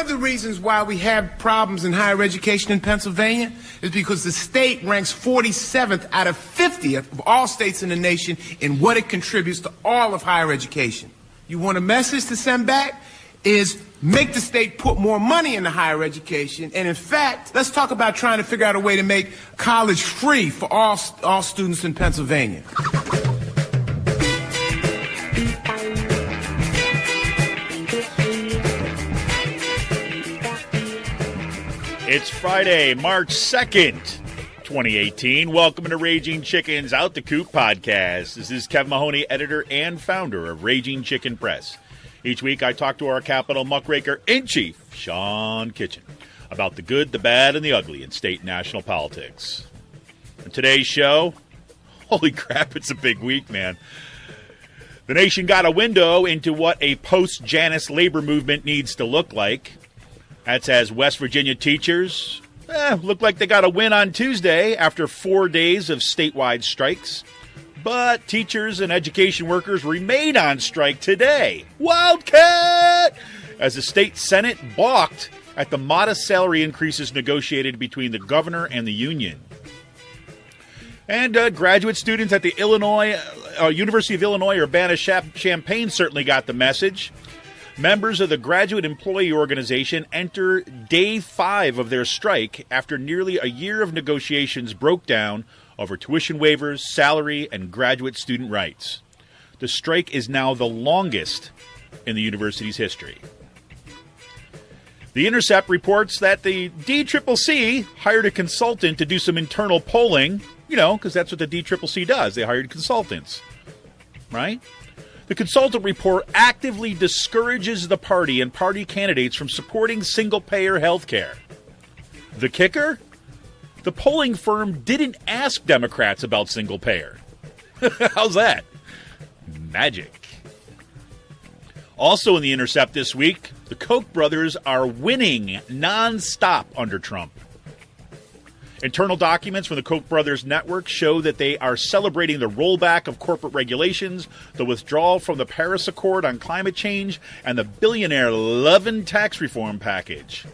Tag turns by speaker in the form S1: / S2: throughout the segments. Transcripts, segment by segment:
S1: of the reasons why we have problems in higher education in Pennsylvania is because the state ranks 47th out of 50 of all states in the nation in what it contributes to all of higher education. You want a message to send back? Is make the state put more money into higher education. And in fact, let's talk about trying to figure out a way to make college free for all students in Pennsylvania.
S2: It's Friday, March 2nd, 2018. Welcome to Raging Chicken's Out the Coop podcast. This is Kevin Mahoney, editor and founder of Raging Chicken Press. Each week I talk to our Capitol muckraker-in-chief, Sean Kitchen, about the good, the bad, and the ugly in state and national politics. In today's show, holy crap, it's a big week, man. The nation got a window into what a post-Janus labor movement needs to look like. That's as West Virginia teachers look like they got a win on Tuesday after 4 days of statewide strikes. But teachers and education workers remain on strike today. Wildcat! As the state Senate balked at the modest salary increases negotiated between the governor and the union. And graduate students at the University of Illinois Urbana-Champaign certainly got the message. Members of the Graduate Employee Organization enter day 5 of their strike after nearly a year of negotiations broke down over tuition waivers, salary, and graduate student rights. The strike is now the longest in the university's history. The Intercept reports that the DCCC hired a consultant to do some internal polling, because that's what the DCCC does. They hired consultants, right? The consultant report actively discourages the party and party candidates from supporting single-payer health care. The kicker? The polling firm didn't ask Democrats about single-payer. How's that? Magic. Also in the Intercept this week, the Koch brothers are winning nonstop under Trump. Internal documents from the Koch brothers network show that they are celebrating the rollback of corporate regulations, the withdrawal from the Paris Accord on climate change, and the billionaire-loving tax reform package.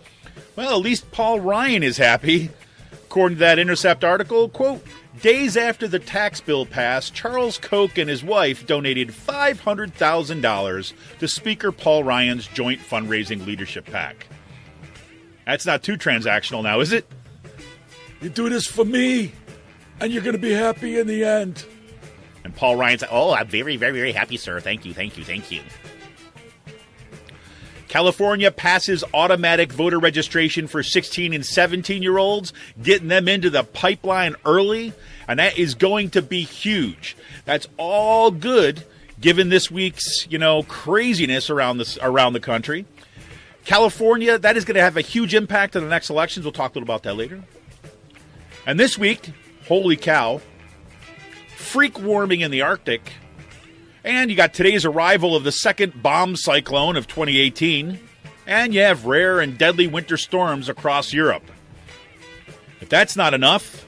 S2: Well, at least Paul Ryan is happy. According to that Intercept article, quote, days after the tax bill passed, Charles Koch and his wife donated $500,000 to Speaker Paul Ryan's joint fundraising leadership PAC. That's not too transactional now, is it?
S3: You do this for me, and you're going to be happy in the end.
S2: And Paul Ryan's like, I'm very, very, very happy, sir. Thank you. California passes automatic voter registration for 16 and 17-year-olds, getting them into the pipeline early, and that is going to be huge. That's all good, given this week's, craziness around the country. California, that is going to have a huge impact on the next elections. We'll talk a little about that later. And this week, holy cow, freak warming in the Arctic. And you got today's arrival of the second bomb cyclone of 2018. And you have rare and deadly winter storms across Europe. If that's not enough,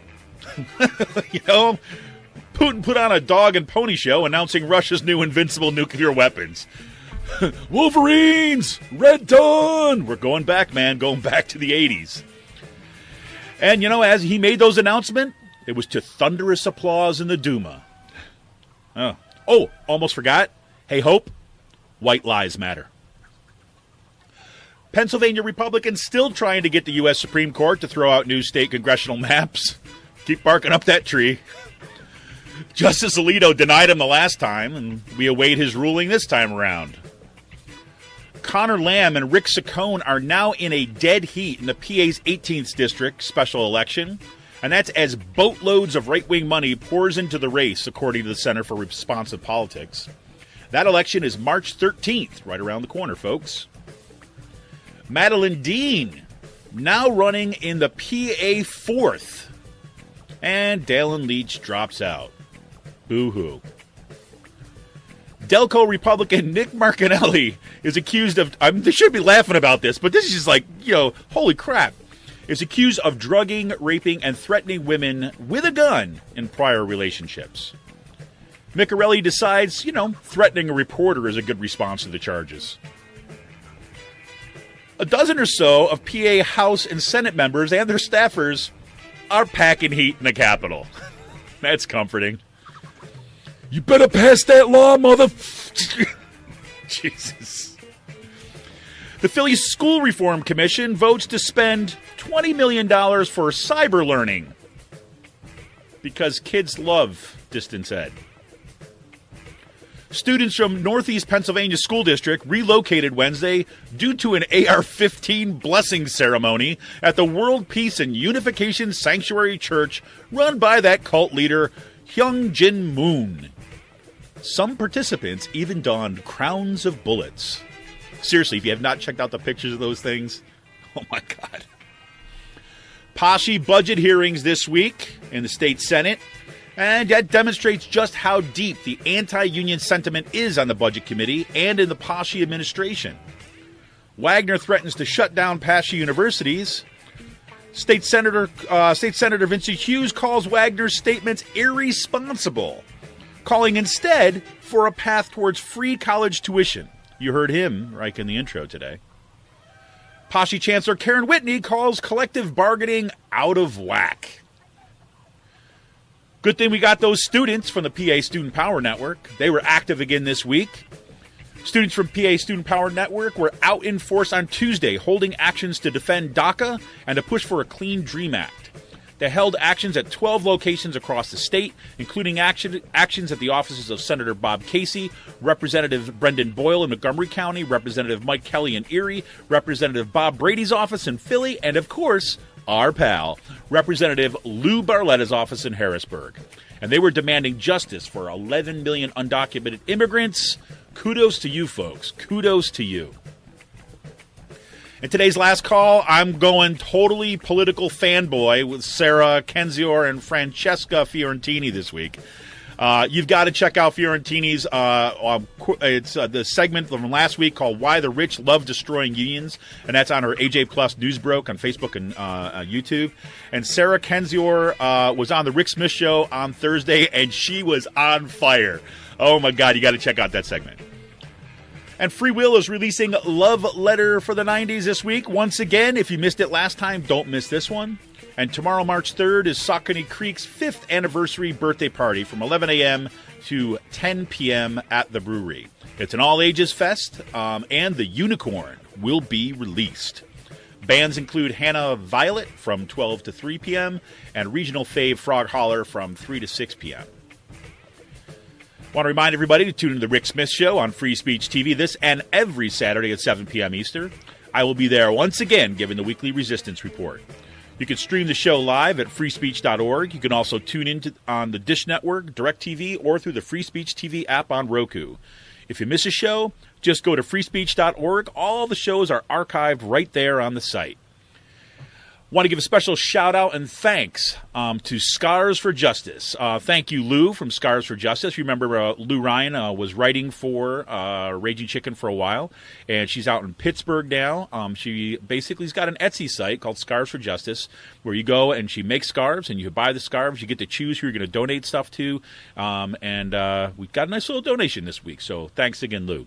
S2: Putin put on a dog and pony show announcing Russia's new invincible nuclear weapons. Wolverines! Red Dawn! We're going back, man. Going back to the 80s. And, as he made those announcements, it was to thunderous applause in the Duma. Oh, almost forgot. Hey, Hope, white lies matter. Pennsylvania Republicans still trying to get the U.S. Supreme Court to throw out new state congressional maps. Keep barking up that tree. Justice Alito denied him the last time, and we await his ruling this time around. Connor Lamb and Rick Saccone are now in a dead heat in the PA's 18th district special election, and that's as boatloads of right-wing money pours into the race, according to the Center for Responsive Politics. That election is March 13th, right around the corner, folks. Madeline Dean, now running in the PA 4th, and Dallin Leach drops out. Boo-hoo. Delco Republican Nick Marcinelli is accused of, they should be laughing about this, but this is just like, holy crap, is accused of drugging, raping, and threatening women with a gun in prior relationships. Miccarelli decides, threatening a reporter is a good response to the charges. A dozen or so of PA House and Senate members and their staffers are packing heat in the Capitol. That's comforting.
S3: You better pass that law, mother.
S2: Jesus. The Philly School Reform Commission votes to spend $20 million for cyber learning because kids love distance ed. Students from Northeast Pennsylvania School District relocated Wednesday due to an AR-15 blessing ceremony at the World Peace and Unification Sanctuary Church run by that cult leader, Hyung Jin Moon. Some participants even donned crowns of bullets. Seriously, if you have not checked out the pictures of those things, oh my God. Poshy budget hearings this week in the state Senate. And that demonstrates just how deep the anti-union sentiment is on the Budget Committee and in the Poshy administration. Wagner threatens to shut down Poshy universities. State Senator Vincent Hughes calls Wagner's statements irresponsible, calling instead for a path towards free college tuition. You heard him right in the intro today. Poshy Chancellor Karen Whitney calls collective bargaining out of whack. Good thing we got those students from the PA Student Power Network. They were active again this week. Students from PA Student Power Network were out in force on Tuesday, holding actions to defend DACA and to push for a Clean Dream Act. They held actions at 12 locations across the state, including actions at the offices of Senator Bob Casey, Representative Brendan Boyle in Montgomery County, Representative Mike Kelly in Erie, Representative Bob Brady's office in Philly, and of course, our pal, Representative Lou Barletta's office in Harrisburg. And they were demanding justice for 11 million undocumented immigrants. Kudos to you, folks. Kudos to you. In today's last call, I'm going totally political fanboy with Sarah Kendzior and Francesca Fiorentini this week. You've got to check out Fiorentini's, it's the segment from last week called Why the Rich Love Destroying Unions, and that's on her AJ Plus Newsbroke on Facebook and YouTube. And Sarah Kendzior was on the Rick Smith Show on Thursday, and she was on fire. Oh, my God, you got to check out that segment. And Free Will is releasing Love Letter for the 90s this week. Once again, if you missed it last time, don't miss this one. And tomorrow, March 3rd, is Saucony Creek's 5th anniversary birthday party from 11 a.m. to 10 p.m. at the brewery. It's an all-ages fest, and the Unicorn will be released. Bands include Hannah Violet from 12 to 3 p.m. and regional fave Frog Holler from 3 to 6 p.m. Want to remind everybody to tune into the Rick Smith Show on Free Speech TV this and every Saturday at 7 p.m. Eastern. I will be there once again giving the weekly Resistance Report. You can stream the show live at freespeech.org. You can also tune in on the Dish Network, DirecTV, or through the Free Speech TV app on Roku. If you miss a show, just go to freespeech.org. All the shows are archived right there on the site. Want to give a special shout-out and thanks to Scars for Justice. Thank you, Lou, from Scars for Justice. Remember, Lou Ryan was writing for Raging Chicken for a while, and she's out in Pittsburgh now. She basically's got an Etsy site called Scars for Justice, where you go and she makes scarves, and you buy the scarves. You get to choose who you're going to donate stuff to, and we've got a nice little donation this week, so thanks again, Lou.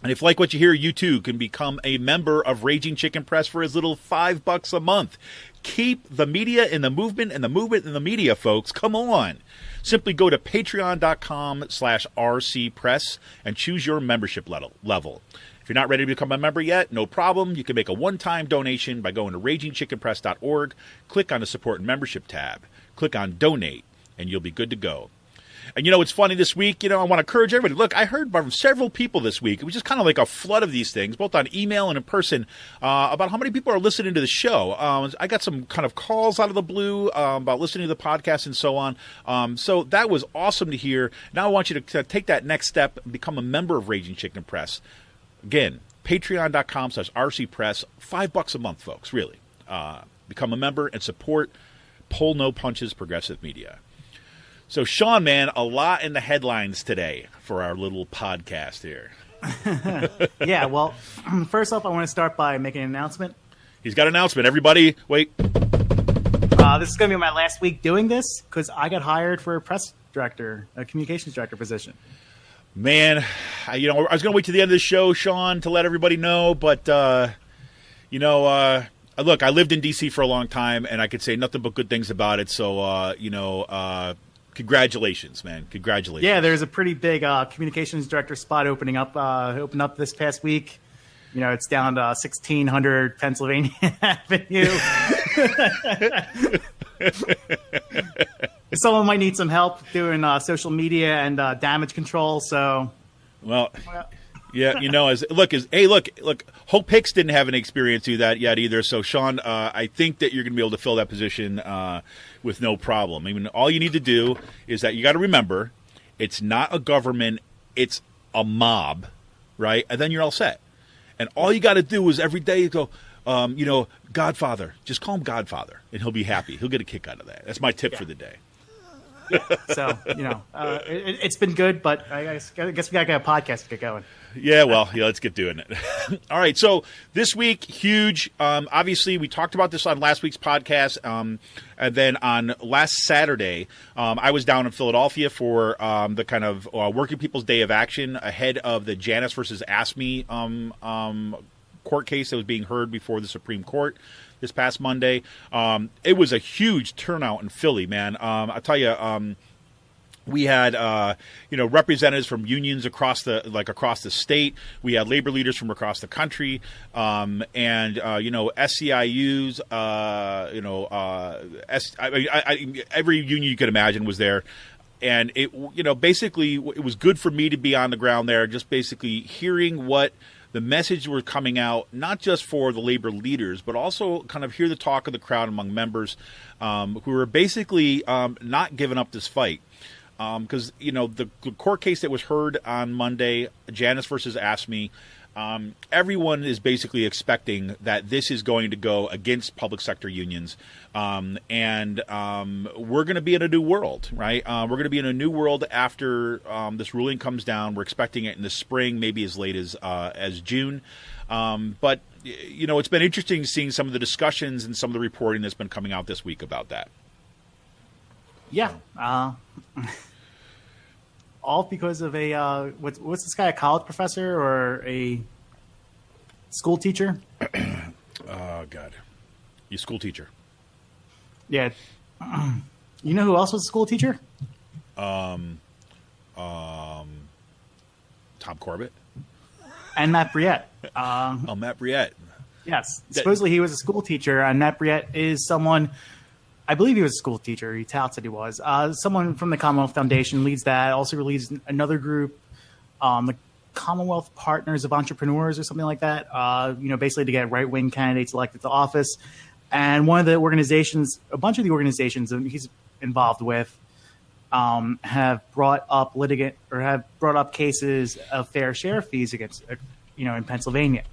S2: And if you like what you hear, you too can become a member of Raging Chicken Press for as little $5 a month. Keep the media in the movement and the movement in the media, folks. Come on. Simply go to patreon.com/rcpress and choose your membership level. If you're not ready to become a member yet, no problem. You can make a one-time donation by going to ragingchickenpress.org, click on the Support and Membership tab, click on Donate, and you'll be good to go. And, it's funny this week, I want to encourage everybody. Look, I heard from several people this week. It was just kind of like a flood of these things, both on email and in person, about how many people are listening to the show. I got some kind of calls out of the blue about listening to the podcast and so on. So that was awesome to hear. Now I want you to take that next step and become a member of Raging Chicken Press. Again, patreon.com/rcpress, $5 a month, folks, really. Become a member and support Pull No Punches Progressive Media. So, Sean, man, a lot in the headlines today for our little podcast here.
S4: Yeah, well, first off, I want to start by making an announcement.
S2: He's got an announcement. Everybody, wait.
S4: This is going to be my last week doing this because I got hired for a press director, a communications director position.
S2: Man, I was going to wait to the end of the show, Sean, to let everybody know, but Look, I lived in D.C. for a long time, and I could say nothing but good things about it. So, congratulations, man. Congratulations.
S4: Yeah, there's a pretty big communications director spot opened up this past week. It's down to 1600 Pennsylvania Avenue. Someone might need some help doing social media and damage control. So,
S2: well, yeah, look, Hope Hicks didn't have any experience to that yet either. So, Sean, I think that you're going to be able to fill that position with no problem. I mean, all you need to do is that you got to remember, it's not a government, it's a mob, right? And then you're all set. And all you got to do is every day you go, Godfather. Just call him Godfather, and he'll be happy. He'll get a kick out of that. That's my tip for the day.
S4: So, it's been good, but I guess we got to get a podcast to get going.
S2: Yeah, well, let's get doing it. All right, so this week, huge. Obviously, we talked about this on last week's podcast, and then on last Saturday, I was down in Philadelphia for the kind of Working People's Day of Action ahead of the Janus versus ASME court case that was being heard before the Supreme Court this past Monday. It was a huge turnout in Philly, man. I'll tell you. We had, representatives from unions across the state. We had labor leaders from across the country, and SCIUs. Every union you could imagine was there, and basically, it was good for me to be on the ground there, just basically hearing what the message were coming out, not just for the labor leaders, but also kind of hear the talk of the crowd among members who were basically not giving up this fight. Because, the court case that was heard on Monday, Janus versus ASME, everyone is basically expecting that this is going to go against public sector unions. And we're going to be in a new world, right? We're going to be in a new world after this ruling comes down. We're expecting it in the spring, maybe as late as June. But, it's been interesting seeing some of the discussions and some of the reporting that's been coming out this week about that.
S4: Yeah. All because of a what's this guy, a college professor or a school teacher?
S2: Oh God, you school teacher.
S4: Yeah. You know who else was a school teacher?
S2: Tom Corbett
S4: and Matt Briette.
S2: Matt Briette.
S4: Yes, supposedly he was a school teacher, and Matt Briette is someone. I believe he was a school teacher. He touts that he was. Someone from the Commonwealth Foundation leads that. Also leads another group, the Commonwealth Partners of Entrepreneurs or something like that. Basically to get right-wing candidates elected to office. And one of the organizations, a bunch of the organizations that he's involved with, have brought up cases of fair share fees against, in Pennsylvania.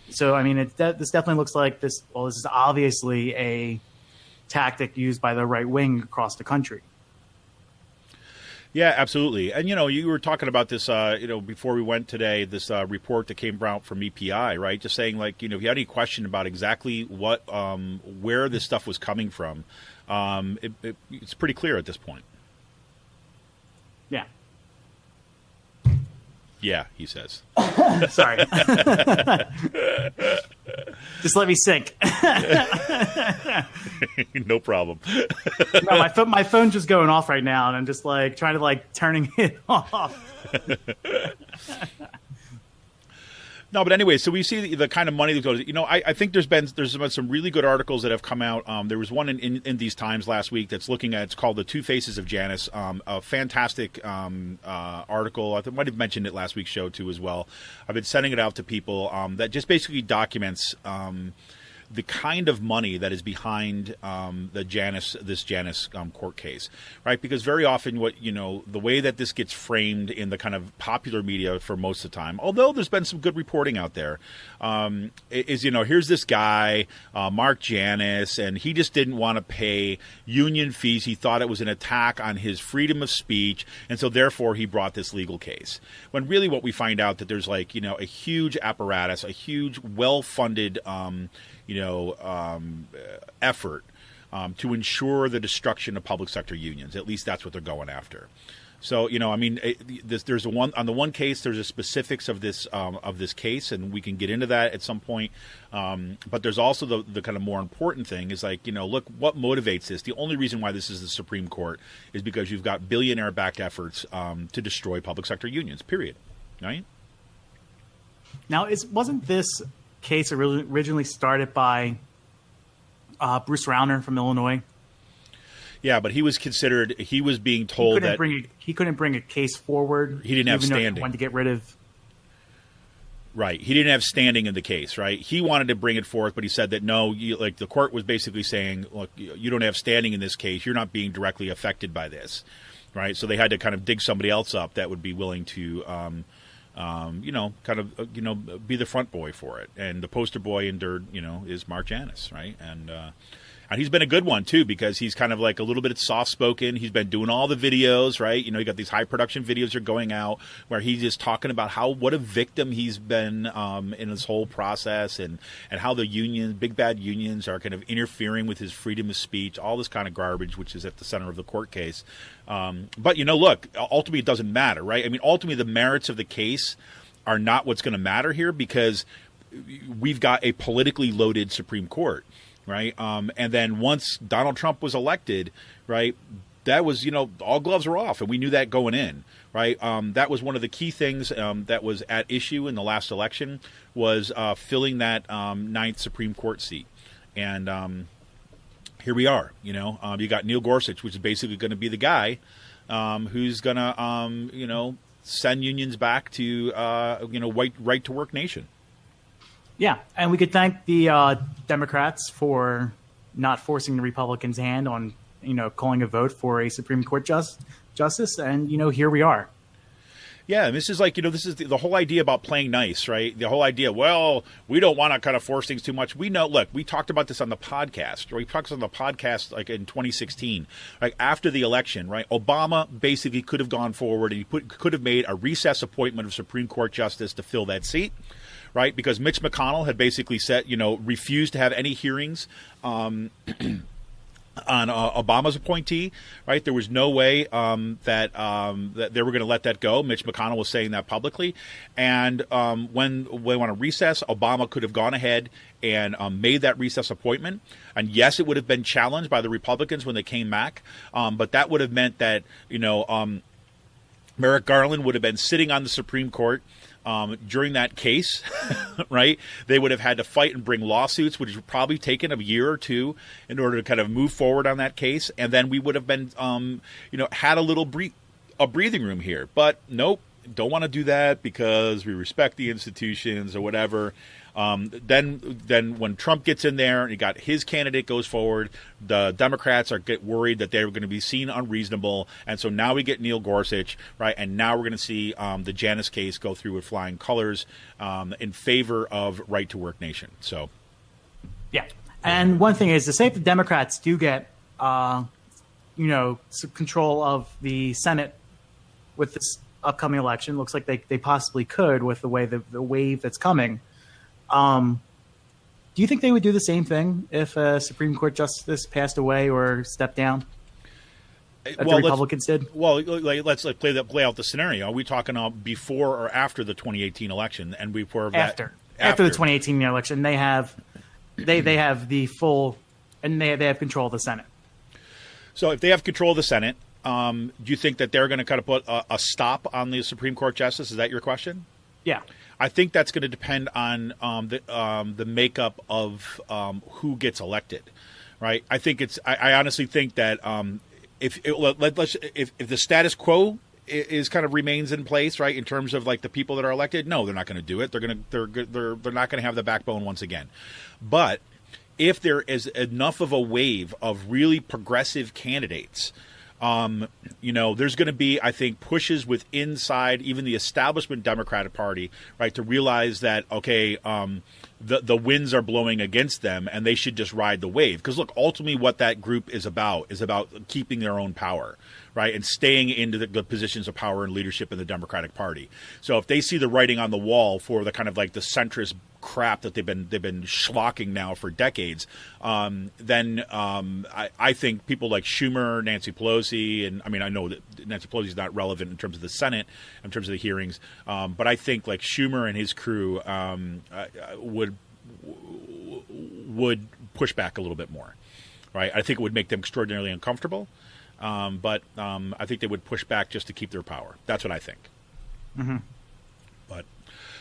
S4: So I mean, this definitely looks like this. Well, this is obviously a tactic used by the right wing across the country.
S2: Yeah, absolutely. And, you were talking about this, before we went today, this report that came out from EPI, right? Just saying, if you had any question about exactly where this stuff was coming from, it's pretty clear at this point.
S4: Yeah.
S2: Yeah, he says.
S4: Sorry. Just let me sink.
S2: No problem.
S4: No, my phone's just going off right now, and I'm just trying to turning it off.
S2: No, but anyway, so we see the kind of money that goes. I think there's been some really good articles that have come out. There was one in these Times last week that's looking at. It's called "The Two Faces of Janus." A fantastic article. I might have mentioned it last week's show too as well. I've been sending it out to people that just basically documents the kind of money that is behind this Janus court case, right? Because very often, the way that this gets framed in the kind of popular media for most of the time, although there's been some good reporting out there, is here's this guy, Mark Janus, and he just didn't want to pay union fees. He thought it was an attack on his freedom of speech, and so therefore he brought this legal case. When really, what we find out that there's a huge apparatus, a huge, well-funded effort to ensure the destruction of public sector unions. At least that's what they're going after. So, I mean, there's on the one case, there's a specifics of this case, and we can get into that at some point. But there's also the kind of more important thing is like, look, what motivates this? The only reason why this is the Supreme Court is because you've got billionaire-backed efforts to destroy public sector unions, period. Right?
S4: Now, wasn't this case originally started by Bruce Rauner from Illinois?
S2: Yeah, but he was being told that
S4: he couldn't bring a case forward.
S2: He didn't have standing.
S4: He wanted to get rid of.
S2: Right. He didn't have standing in the case, right? He wanted to bring it forth, but he said that no, the court was basically saying, look, you don't have standing in this case. You're not being directly affected by this, right? So they had to kind of dig somebody else up that would be willing to, be the front boy for it. And the poster boy is Mark Janus, right? And he's been a good one, too, because he's kind of like a little bit soft-spoken. He's been doing all the videos, right? You got these high-production videos are going out where he's just talking about what a victim he's been in this whole process and how the unions, big bad unions, are kind of interfering with his freedom of speech, all this kind of garbage, which is at the center of the court case. But, look, ultimately it doesn't matter, right? I mean, ultimately the merits of the case are not what's going to matter here because we've got a politically loaded Supreme Court. Right. And then once Donald Trump was elected, right, that was, all gloves were off. And we knew that going in. Right. That was one of the key things that was at issue in the last election was filling that ninth Supreme Court seat. And here we are. You got Neil Gorsuch, which is basically going to be the guy who's going to, send unions back to, right to work nation.
S4: Yeah, and we could thank the Democrats for not forcing the Republicans' hand on, calling a vote for a Supreme Court justice, and here we are.
S2: Yeah, and this is like, this is the whole idea about playing nice, right? The whole idea, well, we don't want to kind of force things too much. We know, look, we talked about this on the podcast, or we talked on the podcast like in 2016, like after the election, right? Obama basically could have gone forward and he could have made a recess appointment of Supreme Court justice to fill that seat. Right, because Mitch McConnell had basically said, refused to have any hearings on Obama's appointee. Right, there was no way that they were going to let that go. Mitch McConnell was saying that publicly, and when we went on recess, Obama could have gone ahead and made that recess appointment. And yes, it would have been challenged by the Republicans when they came back, but that would have meant that Merrick Garland would have been sitting on the Supreme Court. During that case, right, they would have had to fight and bring lawsuits, which would probably taken a year or two in order to kind of move forward on that case. And then we would have been, had a little breathing room here. But nope, don't want to do that because we respect the institutions or whatever. Then when Trump gets in there and you got his candidate goes forward, the Democrats get worried that they're going to be seen unreasonable. And so now we get Neil Gorsuch, right? And now we're going to see the Janus case go through with flying colors in favor of right to work nation. So,
S4: yeah. And one thing is to say if the Democrats do get, control of the Senate with this upcoming election, looks like they possibly could with the way the wave that's coming. Do you think they would do the same thing if a Supreme Court justice passed away or stepped down? The Republicans did? Well,
S2: let's play out the scenario. Are we talking before or after the 2018 election? And
S4: after the 2018 election, they have the full and they have control of the Senate.
S2: So if they have control of the Senate, do you think that they're going to kind of put a stop on the Supreme Court justice? Is that your question?
S4: Yeah.
S2: I think that's going to depend on the makeup of who gets elected, right? I honestly think that if the status quo is kind of remains in place, right, in terms of like the people that are elected, no, they're not going to do it. They're not going to have the backbone once again. But if there is enough of a wave of really progressive candidates. There's going to be, I think, pushes with inside even the establishment Democratic Party, right, to realize that, okay, the winds are blowing against them and they should just ride the wave. Because, look, ultimately what that group is about keeping their own power, right, and staying into the positions of power and leadership in the Democratic Party. So if they see the writing on the wall for the kind of like the centrist crap that they've been schlocking now for decades, then I think people like Schumer, Nancy Pelosi, and I mean I know that Nancy Pelosi is not relevant in terms of the Senate, in terms of the hearings, but I think like Schumer and his crew would push back a little bit more, right? I think it would make them extraordinarily uncomfortable, but I think they would push back just to keep their power. That's what I think.
S4: Mm-hmm.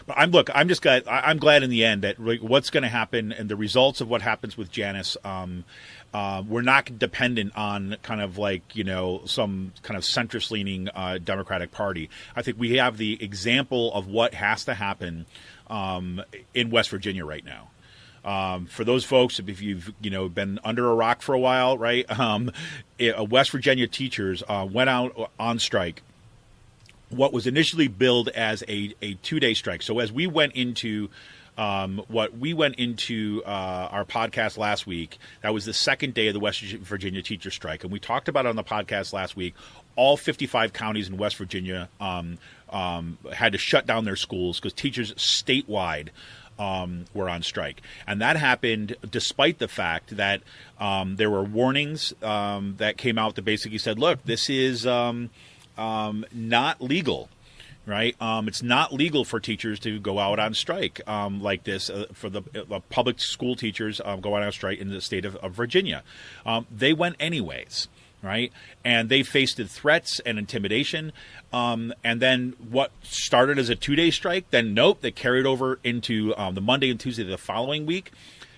S2: But I'm glad in the end that what's going to happen and the results of what happens with Janus, we're not dependent on kind of like, some kind of centrist leaning Democratic Party. I think we have the example of what has to happen in West Virginia right now. For those folks, if you've been under a rock for a while, right? West Virginia teachers went out on strike. What was initially billed as a 2-day strike. So as we went into our podcast last week, that was the second day of the West Virginia teacher strike, and we talked about it on the podcast last week. All 55 counties in West Virginia had to shut down their schools because teachers statewide were on strike. And that happened despite the fact that there were warnings that came out that basically said, look, this is not legal, right? It's not legal for teachers to go out on strike like this for the public school teachers going on strike in the state of Virginia. They went anyways. Right. And they faced threats and intimidation. And then what started as a 2-day strike, then nope, they carried over into the Monday and Tuesday of the following week.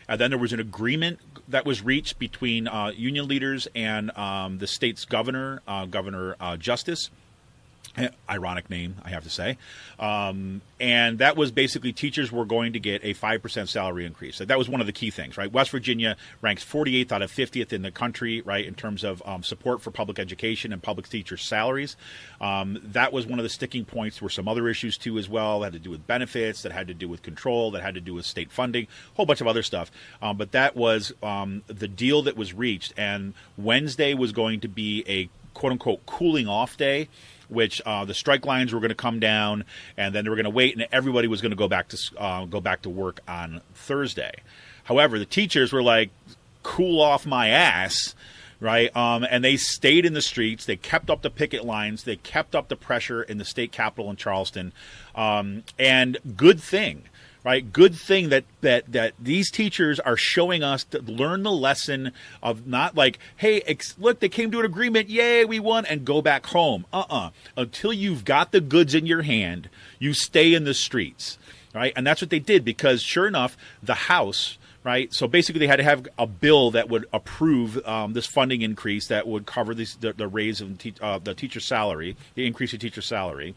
S2: And then there was an agreement that was reached between union leaders and the state's governor, Governor Justice. Ironic name, I have to say. And that was basically teachers were going to get a 5% salary increase. So that was one of the key things, right? West Virginia ranks 48th out of 50th in the country, right, in terms of support for public education and public teacher salaries. That was one of the sticking points. There were some other issues, too, as well, that had to do with benefits, that had to do with control, that had to do with state funding, a whole bunch of other stuff. But that was the deal that was reached. And Wednesday was going to be a quote-unquote cooling off day, which the strike lines were going to come down, and then they were going to wait, and everybody was going to go back to work on Thursday. However, the teachers were like, "Cool off my ass," right? And they stayed in the streets. They kept up the picket lines. They kept up the pressure in the state capitol in Charleston, and good thing. Right, good thing that these teachers are showing us to learn the lesson of not like, hey, look, they came to an agreement, yay, we won, and go back home. Until you've got the goods in your hand, you stay in the streets, right? And that's what they did because, sure enough, the House, right? So basically, they had to have a bill that would approve this funding increase that would cover the raise of the teacher salary, the increase in teacher salary.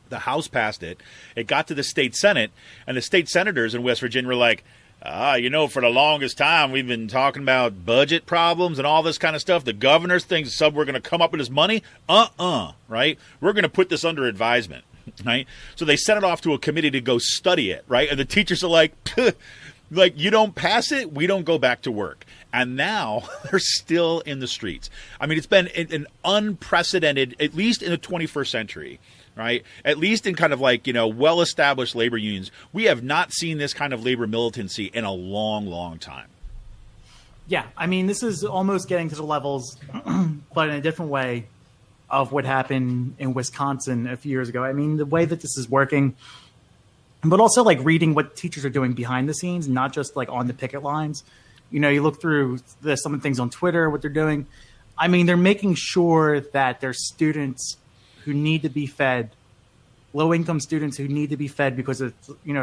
S2: The House passed it. It got to the state Senate, and the state senators in West Virginia were like, for the longest time, we've been talking about budget problems and all this kind of stuff. The governor's thinks we're going to come up with this money. Right? We're going to put this under advisement, right? So they sent it off to a committee to go study it, right? And the teachers are like, you don't pass it, we don't go back to work. And now they're still in the streets. I mean, it's been an unprecedented, at least in the 21st century, right? At least in kind of like, well-established labor unions, we have not seen this kind of labor militancy in a long, long time.
S4: Yeah, I mean, this is almost getting to the levels, but in a different way, of what happened in Wisconsin a few years ago. I mean, the way that this is working, but also like reading what teachers are doing behind the scenes, not just like on the picket lines. You look through some of the things on Twitter, what they're doing. I mean, they're making sure that their students who need to be fed, low-income students who need to be fed because of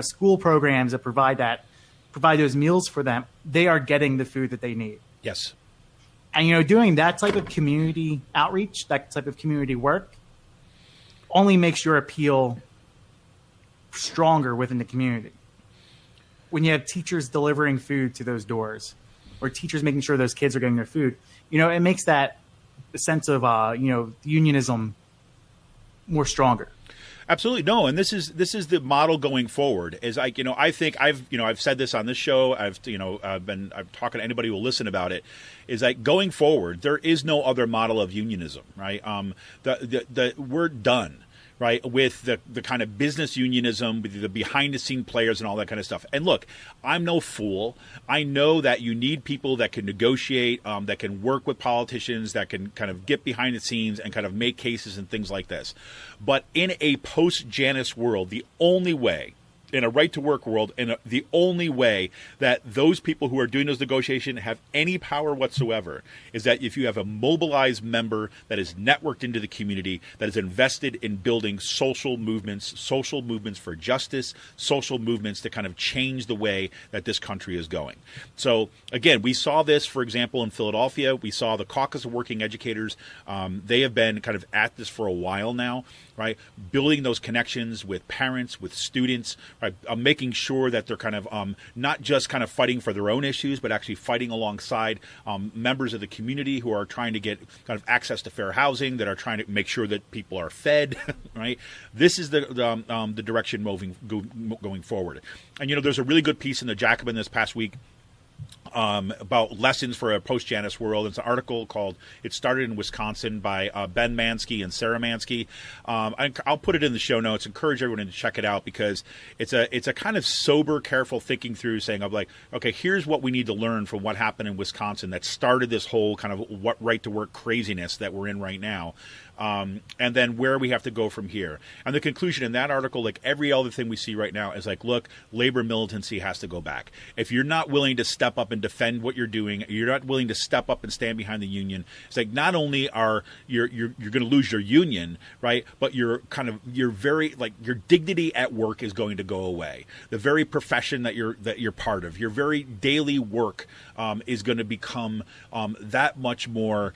S4: school programs that provide those meals for them, they are getting the food that they need.
S2: Yes.
S4: And doing that type of community outreach, that type of community work, only makes your appeal stronger within the community. When you have teachers delivering food to those doors, or teachers making sure those kids are getting their food, it makes that sense of unionism more stronger.
S2: Absolutely. No, and this is the model going forward. Is I think I've said this on this show. I'm talking to anybody who will listen about it. Is like going forward, there is no other model of unionism, right? We're done. right, with the kind of business unionism, with the behind-the-scene players and all that kind of stuff. And look, I'm no fool. I know that you need people that can negotiate, that can work with politicians, that can kind of get behind the scenes and kind of make cases and things like this. But in a post-Janus world, the only way, in a right-to-work world, and the only way that those people who are doing those negotiations have any power whatsoever is that if you have a mobilized member that is networked into the community, that is invested in building social movements for justice, social movements to kind of change the way that this country is going. So, again, we saw this, for example, in Philadelphia. We saw the Caucus of Working Educators. They have been kind of at this for a while now, right? Building those connections with parents, with students, right? Making sure that they're kind of not just kind of fighting for their own issues, but actually fighting alongside members of the community who are trying to get kind of access to fair housing, that are trying to make sure that people are fed, right? This is the direction going forward. And, there's a really good piece in the Jacobin this past week about lessons for a post-Janus world. It's an article called "It Started in Wisconsin" by Ben Mansky and Sarah Mansky. I'll put it in the show notes. Encourage everyone to check it out, because it's a kind of sober, careful thinking through, saying of like, okay, here's what we need to learn from what happened in Wisconsin that started this whole kind of what right-to-work craziness that we're in right now. And then where we have to go from here. And the conclusion in that article, like every other thing we see right now, is like, look, labor militancy has to go back. If you're not willing to step up and defend what you're doing, you're not willing to step up and stand behind the union. It's like not only are you're going to lose your union, right, but your very, like, your dignity at work is going to go away. The very profession that you're part of, your very daily work is going to become that much more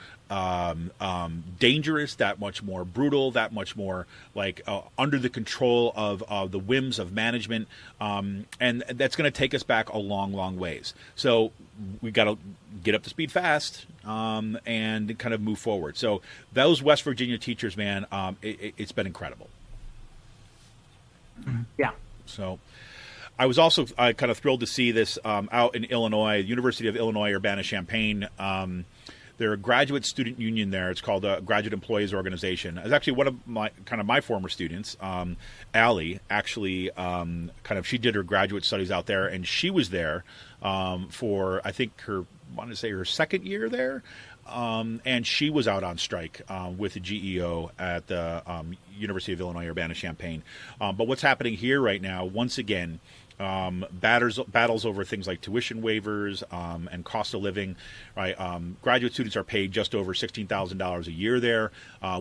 S2: dangerous, that much more brutal, that much more like under the control of the whims of management, and that's going to take us back a long, long ways. So we got to get up to speed fast and kind of move forward. So those West Virginia teachers, man, it's been incredible.
S4: Yeah.
S2: So I was also kind of thrilled to see this out in Illinois, University of Illinois Urbana-Champaign. Their graduate student union there, it's called the Graduate Employees Organization. It's actually one of my former students, Allie, actually she did her graduate studies out there, and she was there for, I think, her second year there. And she was out on strike with the GEO at the University of Illinois Urbana-Champaign. But what's happening here right now, once again, battles over things like tuition waivers and cost of living. Right, graduate students are paid just over $16,000 a year there,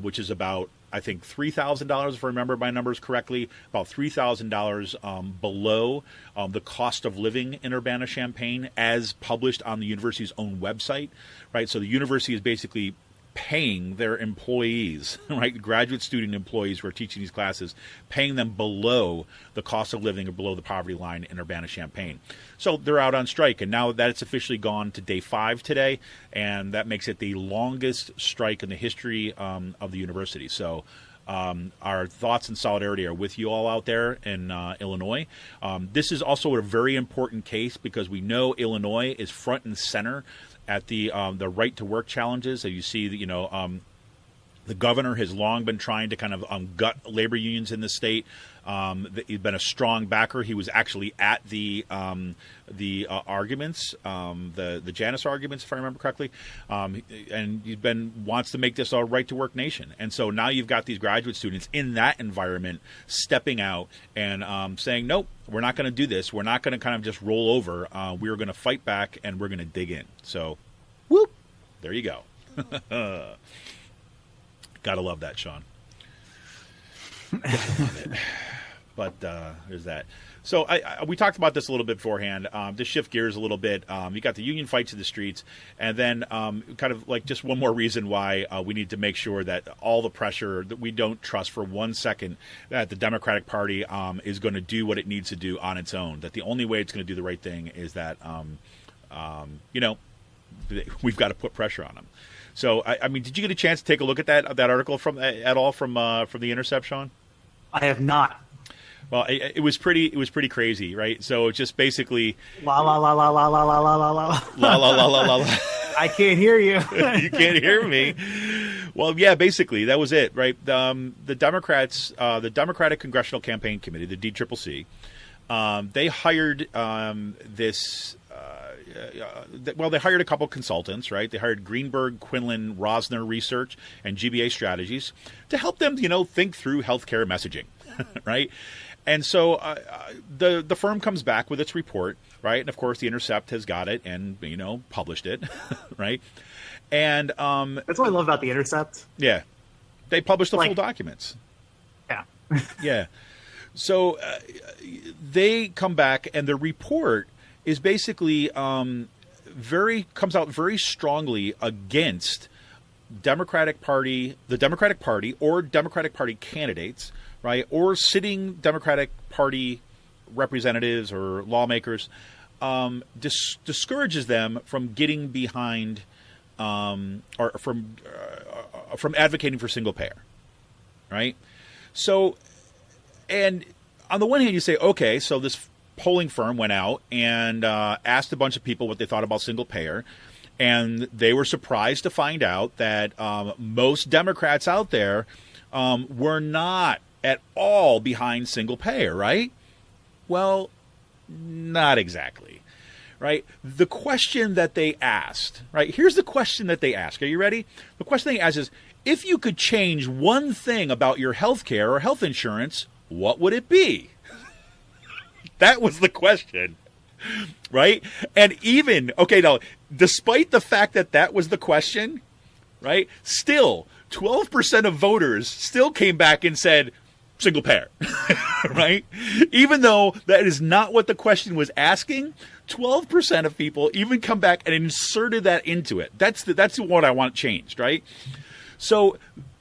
S2: which is about, I think, $3,000, if I remember my numbers correctly, about $3,000 below the cost of living in Urbana-Champaign as published on the university's own website. Right, so the university is basically paying their employees, right, graduate student employees who are teaching these classes, paying them below the cost of living or below the poverty line in Urbana-Champaign. So they're out on strike, and now that it's officially gone to day 5 today, and that makes it the longest strike in the history of the university. So our thoughts and solidarity are with you all out there in Illinois. This is also a very important case because we know Illinois is front and center at the right to work challenges. So you see that, the governor has long been trying to kind of gut labor unions in the state. He's been a strong backer. He was actually at the arguments, the Janus arguments, if I remember correctly. And he's wants to make this a right to work nation. And so now you've got these graduate students in that environment stepping out and saying, nope, we're not going to do this. We're not going to kind of just roll over. We're going to fight back and we're going to dig in. So, whoop, there you go. Gotta love that, Sean. Gotta love it. But there's that. So we talked about this a little bit beforehand. To shift gears a little bit, you got the union fights in the streets, and then kind of like just one more reason why we need to make sure that all the pressure, that we don't trust for 1 second that the Democratic Party is going to do what it needs to do on its own. That the only way it's going to do the right thing is that we've got to put pressure on them. So, I mean, did you get a chance to take a look at that article from The Intercept, Sean?
S4: I have not.
S2: Well, it was pretty crazy, right? So it's just basically
S4: la la la la la la la la la la
S2: la la la la la.
S4: I can't hear you.
S2: You can't hear me. Well, yeah, basically that was it, right? The Democrats, the Democratic Congressional Campaign Committee, the DCCC, they hired this. Well, they hired a couple consultants, right? They hired Greenberg, Quinlan, Rosner Research, and GBA Strategies to help them, think through healthcare messaging, right? And so the firm comes back with its report, right? And of course, The Intercept has got it and published it, right? And
S4: that's what I love about The Intercept.
S2: Yeah, they publish the full documents.
S4: Yeah,
S2: yeah. So they come back, and the report is basically comes out very strongly against the Democratic Party or Democratic Party candidates, right, or sitting Democratic Party representatives or lawmakers, discourages them from getting behind or from advocating for single payer, right? So, and on the one hand, you say, okay, so this polling firm went out and asked a bunch of people what they thought about single payer, and they were surprised to find out that most Democrats out there were not at all behind single payer, right? Well, not exactly, right? The question that they asked, right? Here's the question that they asked. Are you ready? The question they asked is, if you could change one thing about your health care or health insurance, what would it be? That was the question, right? And now, despite the fact that that was the question, right, still 12% of voters still came back and said single payer, right? Even though that is not what the question was asking, 12% of people even come back and inserted that into it. That's what I want changed, right? So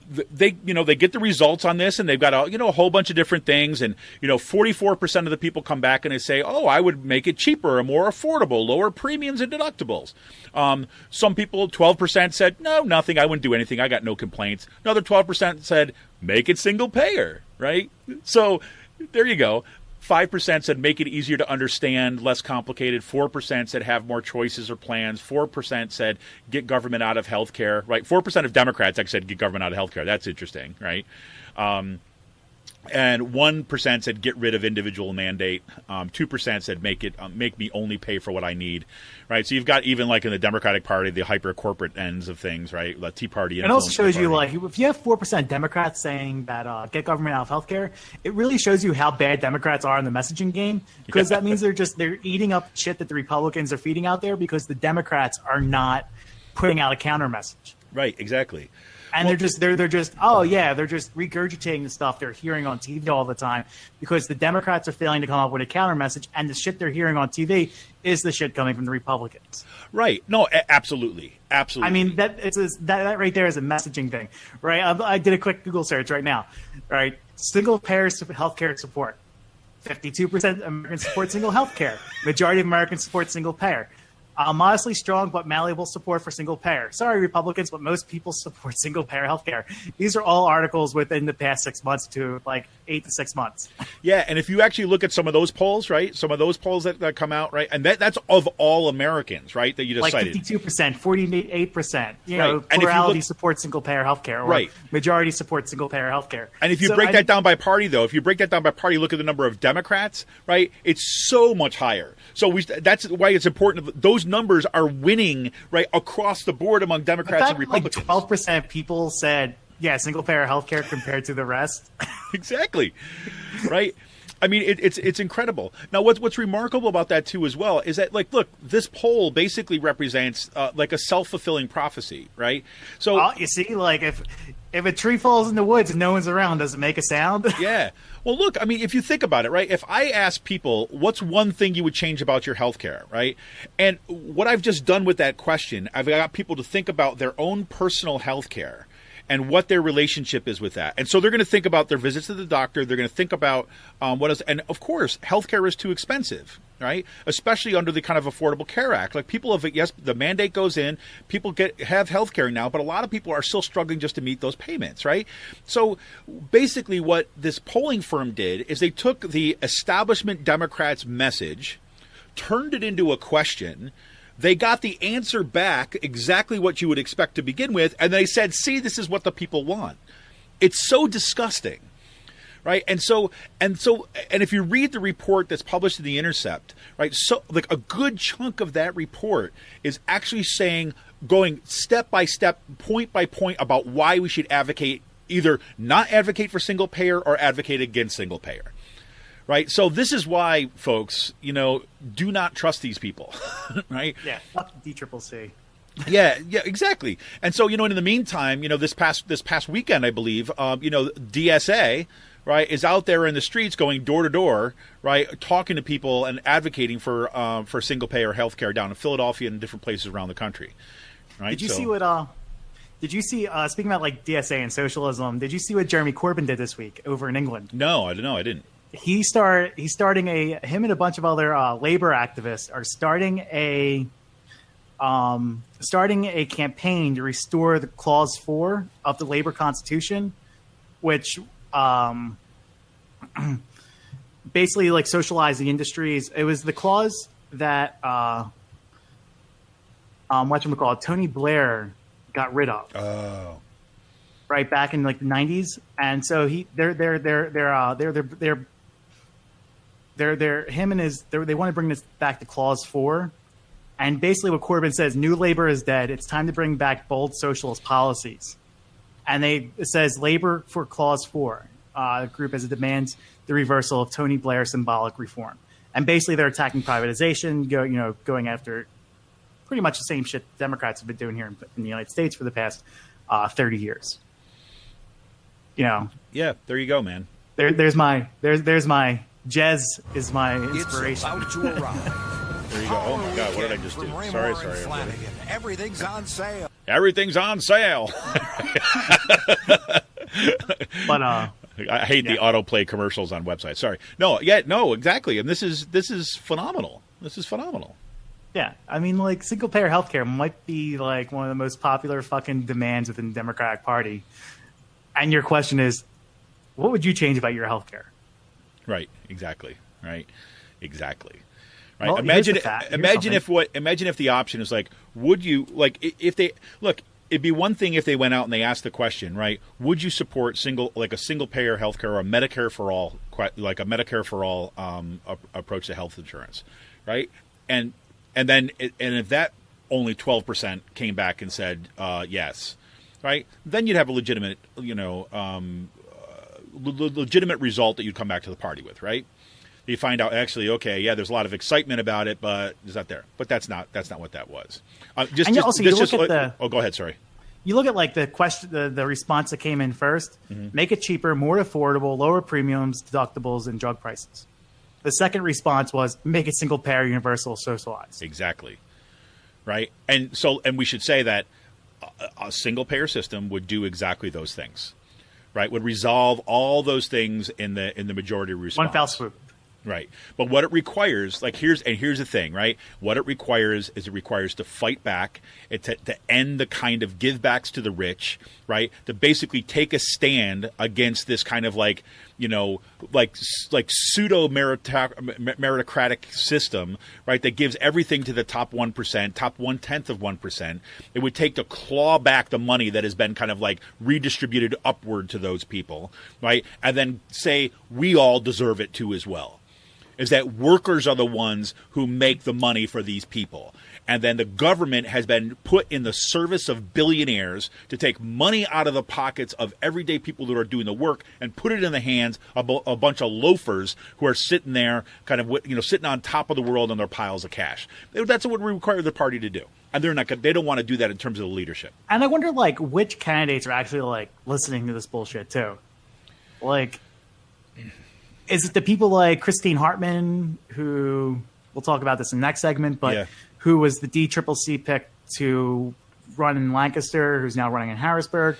S2: they get the results on this, and they've got a whole bunch of different things, and 44% of the people come back and they say, oh, I would make it cheaper or more affordable, lower premiums and deductibles. Some people, 12% said, no, nothing, I wouldn't do anything, I got no complaints. Another 12% said, make it single payer, right? So there you go. 5% said make it easier to understand, less complicated. 4% said have more choices or plans. 4% said get government out of healthcare, right? 4% of Democrats actually said get government out of healthcare. That's interesting, right? And 1% said get rid of individual mandate. 2% said make me only pay for what I need, right? So you've got even like in the Democratic Party, the hyper corporate ends of things, right? The Tea Party.
S4: It also shows you like if you have 4% Democrats saying that get government out of healthcare, it really shows you how bad Democrats are in the messaging game, because that means they're eating up shit that the Republicans are feeding out there because the Democrats are not putting out a counter message.
S2: Right. Exactly.
S4: And they're just regurgitating the stuff they're hearing on TV all the time because the Democrats are failing to come up with a counter message, and the shit they're hearing on TV is the shit coming from the Republicans.
S2: Right. No, absolutely. Absolutely.
S4: I mean, that right there is a messaging thing, right? I did a quick Google search right now, right? Single payer healthcare support. 52% of Americans support single health care. Majority of Americans support single payer. Modestly strong but malleable support for single payer. Sorry, Republicans, but most people support single payer healthcare. These are all articles within the past 6 months to like 8 to 6 months.
S2: Yeah, and if you actually look at some of those polls, right, some of those polls that come out, right, and that's of all Americans, right, that you just cited.
S4: 52%, 48%. Plurality supports single payer healthcare, or
S2: right.
S4: Majority supports single payer healthcare.
S2: And if you break that down by party, though, look at the number of Democrats, right, it's so much higher. So that's why it's important. Those numbers are winning right across the board among Democrats and Republicans.
S4: Like 12% of people said, yeah, single payer healthcare compared to the rest.
S2: Exactly. Right. I mean, it's incredible. Now, what's remarkable about that too, as well, is that look, this poll basically represents like a self-fulfilling prophecy, right? So
S4: you see, like if a tree falls in the woods and no one's around, does it make a sound?
S2: Yeah. Well, look, I mean, if you think about it, right, if I ask people, what's one thing you would change about your healthcare, right? And what I've just done with that question, I've got people to think about their own personal healthcare and what their relationship is with that. And so they're going to think about their visits to the doctor. They're going to think about what else. And of course, healthcare is too expensive, right? Especially under the kind of Affordable Care Act. Like people have, yes, the mandate goes in, people have healthcare now, but a lot of people are still struggling just to meet those payments, right? So basically what this polling firm did is they took the establishment Democrats' message, turned it into a question they got the answer back exactly what you would expect to begin with, and they said, see, this is what the people want. It's so disgusting. Right. And if you read the report that's published in The Intercept, right, so like a good chunk of that report is actually going step by step, point by point about why we should either not advocate for single payer or advocate against single payer. Right. So this is why, folks, do not trust these people. Right.
S4: Yeah. Fuck DCCC.
S2: Yeah, exactly. And so, in the meantime, this past weekend, I believe, DSA, right, is out there in the streets going door to door, right, talking to people and advocating for single payer healthcare down in Philadelphia and different places around the country. Right.
S4: Did you see speaking about like DSA and socialism, did you see what Jeremy Corbyn did this week over in England?
S2: No, I didn't.
S4: He's starting him and a bunch of other labor activists are starting a campaign to restore the Clause 4 of the Labor Constitution, which basically like socialized the industries. It was the clause that Tony Blair got rid of.
S2: Oh.
S4: Right back in like the 90s, and so they want to bring this back to Clause 4. And basically what Corbyn says, new labor is dead. It's time to bring back bold socialist policies. And it says labor for Clause 4, the group as it demands the reversal of Tony Blair's symbolic reform. And basically they're attacking privatization, going after pretty much the same shit Democrats have been doing here in the United States for the past 30 years.
S2: Yeah, there you go, man.
S4: There's my Jez is my inspiration.
S5: It's about to arrive.
S2: There you go. Oh my God, what did I just do? Sorry.
S5: Everything's on sale.
S2: Everything's on sale.
S4: But
S2: I hate the autoplay commercials on websites. Sorry. No, exactly. And this is phenomenal. This is phenomenal.
S4: Yeah, I mean, like single payer healthcare might be like one of the most popular fucking demands within the Democratic Party. And your question is, what would you change about your healthcare? Right.
S2: Exactly. Right. Right.
S4: Well,
S2: imagine if the option is like, would you like if they look? It'd be one thing if they went out and they asked the question, right? Would you support a single payer healthcare or a Medicare for all, approach to health insurance, right? And if that only 12% came back and said yes, right? Then you'd have a legitimate, legitimate result that you'd come back to the party with, right? You find out actually, okay, yeah, there's a lot of excitement about it, but it's not there. But that's not what that was.
S4: Oh, go
S2: ahead. Sorry.
S4: You look at like the question, the response that came in first. Mm-hmm. Make it cheaper, more affordable, lower premiums, deductibles, and drug prices. The second response was make it single payer, universal, socialized.
S2: Exactly. Right, and we should say that a single payer system would do exactly those things. Right, would resolve all those things in the majority response.
S4: One fell swoop.
S2: Right. But what it requires, like here's the thing, right? What it requires to fight back, to end the kind of givebacks to the rich, right? To basically take a stand against this kind of like pseudo meritocratic system, right? That gives everything to the top 1%, top 1/10 of 1%. It would take to claw back the money that has been kind of like redistributed upward to those people, right? And then say we all deserve it too as well. Is that workers are the ones who make the money for these people. And then the government has been put in the service of billionaires to take money out of the pockets of everyday people that are doing the work and put it in the hands of a bunch of loafers who are sitting there kind of, sitting on top of the world on their piles of cash. That's what we require the party to do. And they don't want to do that in terms of the leadership.
S4: And I wonder, like, which candidates are actually, like, listening to this bullshit, too. Like, is it the people like Christine Hartman, who we'll talk about this in the next segment, but who was the DCCC pick to run in Lancaster, who's now running in Harrisburg,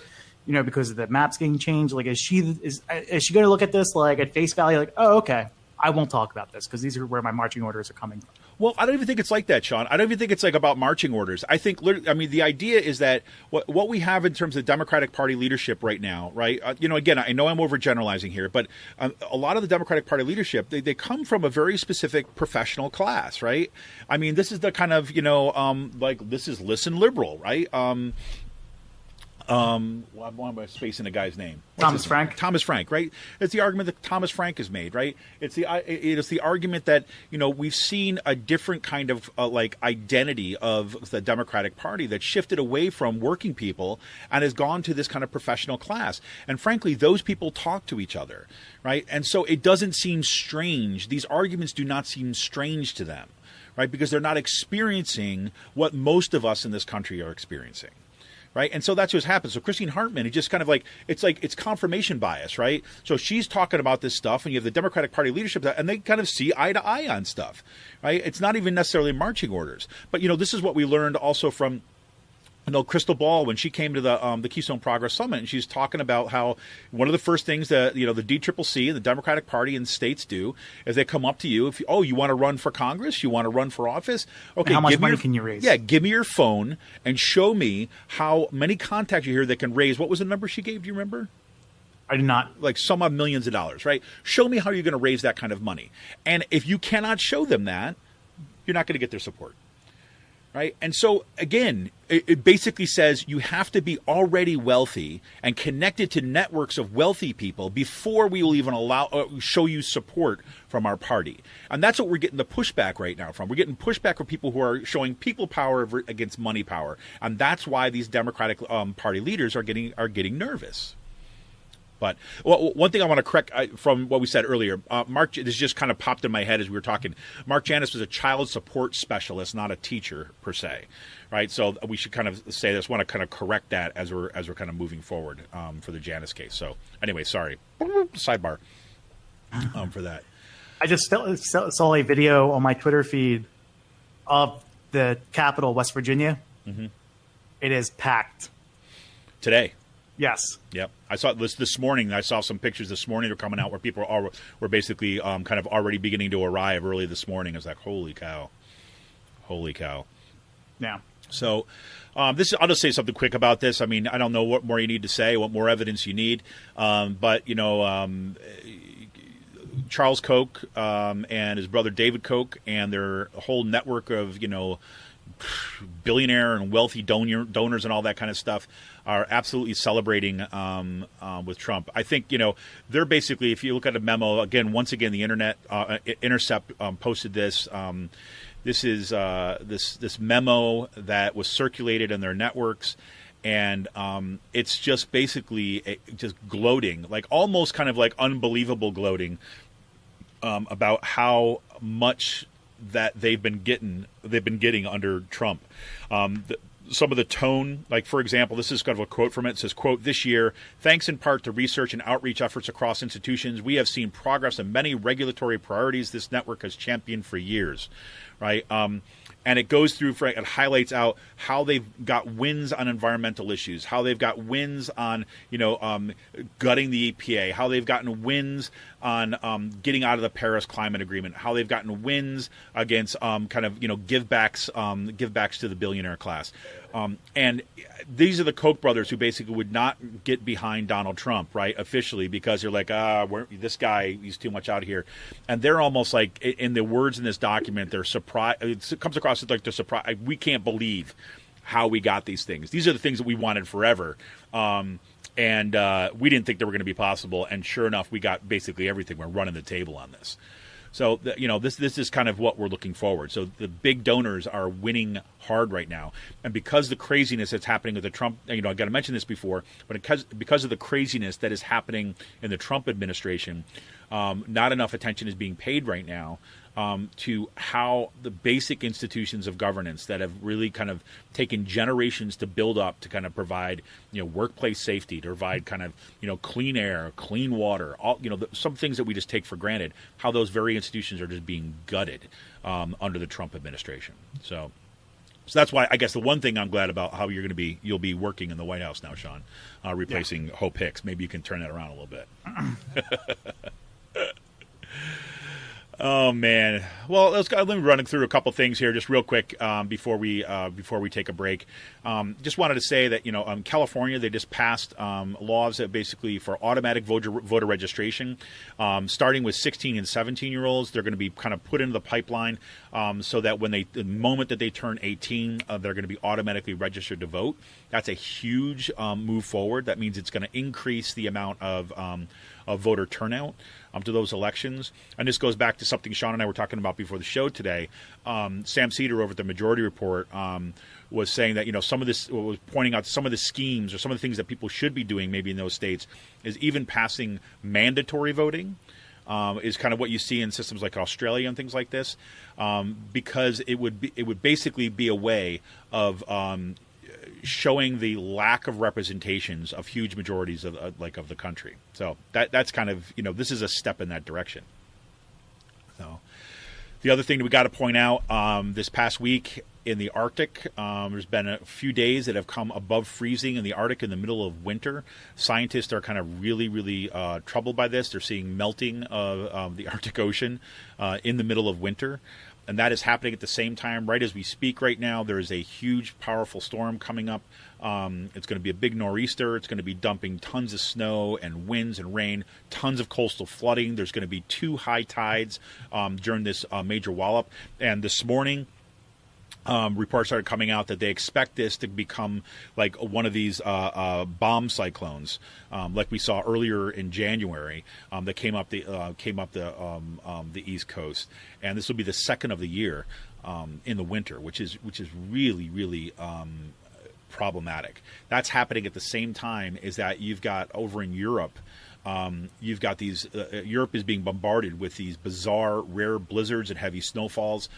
S4: because of the maps getting changed? Like, is she going to look at this like at face value, like, oh, okay, I won't talk about this because these are where my marching orders are coming from.
S2: Well, I don't even think it's like that, Sean. I don't even think it's like about marching orders. I think, the idea is that what we have in terms of Democratic Party leadership right now, right? Again, I know I'm overgeneralizing here, but a lot of the Democratic Party leadership, they come from a very specific professional class, right? I mean, this is the kind of, this is listen liberal, right? Why am I spacing the guy's name?
S4: Thomas Frank.
S2: Thomas Frank, right? It's the argument that Thomas Frank has made, right? It is the argument that we've seen a different kind of identity of the Democratic Party that shifted away from working people and has gone to this kind of professional class. And frankly, those people talk to each other, right? And so it doesn't seem strange. These arguments do not seem strange to them, right? Because they're not experiencing what most of us in this country are experiencing. Right. And so that's what's happened. So Christine Hartman, it just kind of it's confirmation bias. Right. So she's talking about this stuff and you have the Democratic Party leadership and they kind of see eye to eye on stuff. Right. It's not even necessarily marching orders. But, this is what we learned also from Crystal Ball, when she came to the Keystone Progress Summit, and she's talking about how one of the first things that the DCCC and the Democratic Party and states do is they come up to you. You want to run for Congress, you want to run for office. Okay,
S4: and how much money can you raise?
S2: Yeah, give me your phone and show me how many contacts you hear that can raise. What was the number she gave? Do you remember?
S4: I do not.
S2: Like some odd millions of dollars, right? Show me how you're going to raise that kind of money. And if you cannot show them that, you're not going to get their support. Right. And so, again, it basically says you have to be already wealthy and connected to networks of wealthy people before we will even show you support from our party. And that's what we're getting the pushback right now from. We're getting pushback from people who are showing people power against money power. And that's why these Democratic Party leaders are getting nervous. But one thing I want to correct from what we said earlier, this just kind of popped in my head as we were talking. Mark Janus was a child support specialist, not a teacher per se, right? So we should kind of say this. Want to kind of correct that as we're kind of moving forward for the Janus case. So anyway, sorry, sidebar for that.
S4: I just saw a video on my Twitter feed of the Capitol, West Virginia. Mm-hmm. It is packed
S2: today.
S4: Yes.
S2: Yep. I saw this morning. I saw some pictures this morning that are coming out where people were basically kind of already beginning to arrive early this morning. I was like, holy cow.
S4: Yeah.
S2: So I'll just say something quick about this. I mean, I don't know what more you need to say, what more evidence you need. But, Charles Koch and his brother David Koch and their whole network of, billionaire and wealthy donors and all that kind of stuff are absolutely celebrating with Trump. I think, they're basically, if you look at a memo, once again, the Intercept posted this. This is this memo that was circulated in their networks. And it's just basically just gloating, like almost kind of like unbelievable gloating about how much that they've been getting under Trump. Some of the tone, like, for example, this is kind of a quote from it. It says, quote, "This year, thanks in part to research and outreach efforts across institutions, we have seen progress in many regulatory priorities this network has championed for years." Right? And it goes through, it highlights out how they've got wins on environmental issues, how they've got wins on, gutting the EPA, how they've gotten wins on getting out of the Paris Climate Agreement, how they've gotten wins against givebacks to the billionaire class. And these are the Koch brothers who basically would not get behind Donald Trump, right, officially, because they're like, this guy, he's too much out here. And they're almost like, in the words in this document, they're surprised. It comes across as like they're surprised. We can't believe how we got these things. These are the things that we wanted forever. And we didn't think they were going to be possible. And sure enough, we got basically everything. We're running the table on this. So, this is kind of what we're looking forward. So the big donors are winning hard right now. And because the craziness that's happening with the Trump, I got to mention this before, but because of the craziness that is happening in the Trump administration, not enough attention is being paid right now to how the basic institutions of governance that have really kind of taken generations to build up to kind of provide, workplace safety, to provide kind of, clean air, clean water, all, some things that we just take for granted, how those very institutions are just being gutted under the Trump administration. So that's why I guess the one thing I'm glad about how you'll be working in the White House now, Sean, replacing Hope Hicks. Maybe you can turn that around a little bit. Oh man! Well, let me run through a couple things here, just real quick before we take a break. Just wanted to say that California, they just passed laws that basically for automatic voter registration, starting with 16 and 17-year-olds, they're going to be kind of put into the pipeline so that the moment that they turn 18, they're going to be automatically registered to vote. That's a huge move forward. That means it's going to increase the amount of voter turnout to those elections. And this goes back to something Sean and I were talking about before the show today. Sam Cedar over at the Majority Report was saying that, some of this, was pointing out some of the schemes or some of the things that people should be doing maybe in those states is even passing mandatory voting. Is kind of what you see in systems like Australia and things like this, because it would basically be a way of showing the lack of representations of huge majorities of the country. So that's kind of, this is a step in that direction. So the other thing that we got to point out, this past week in the Arctic, there's been a few days that have come above freezing in the Arctic in the middle of winter. Scientists are kind of really, really troubled by this. They're seeing melting of the Arctic Ocean in the middle of winter. And that is happening at the same time. Right as we speak right now, there is a huge, powerful storm coming up. It's going to be a big nor'easter. It's going to be dumping tons of snow and winds and rain, tons of coastal flooding. There's going to be 2 high tides during this major wallop. And this morning, reports started coming out that they expect this to become like one of these bomb cyclones, like we saw earlier in January, that came up the East Coast, and this will be the second of the year in the winter, which is really, really problematic. That's happening at the same time as that you've got over in Europe. You've got these. Europe is being bombarded with these bizarre, rare blizzards and heavy snowfalls.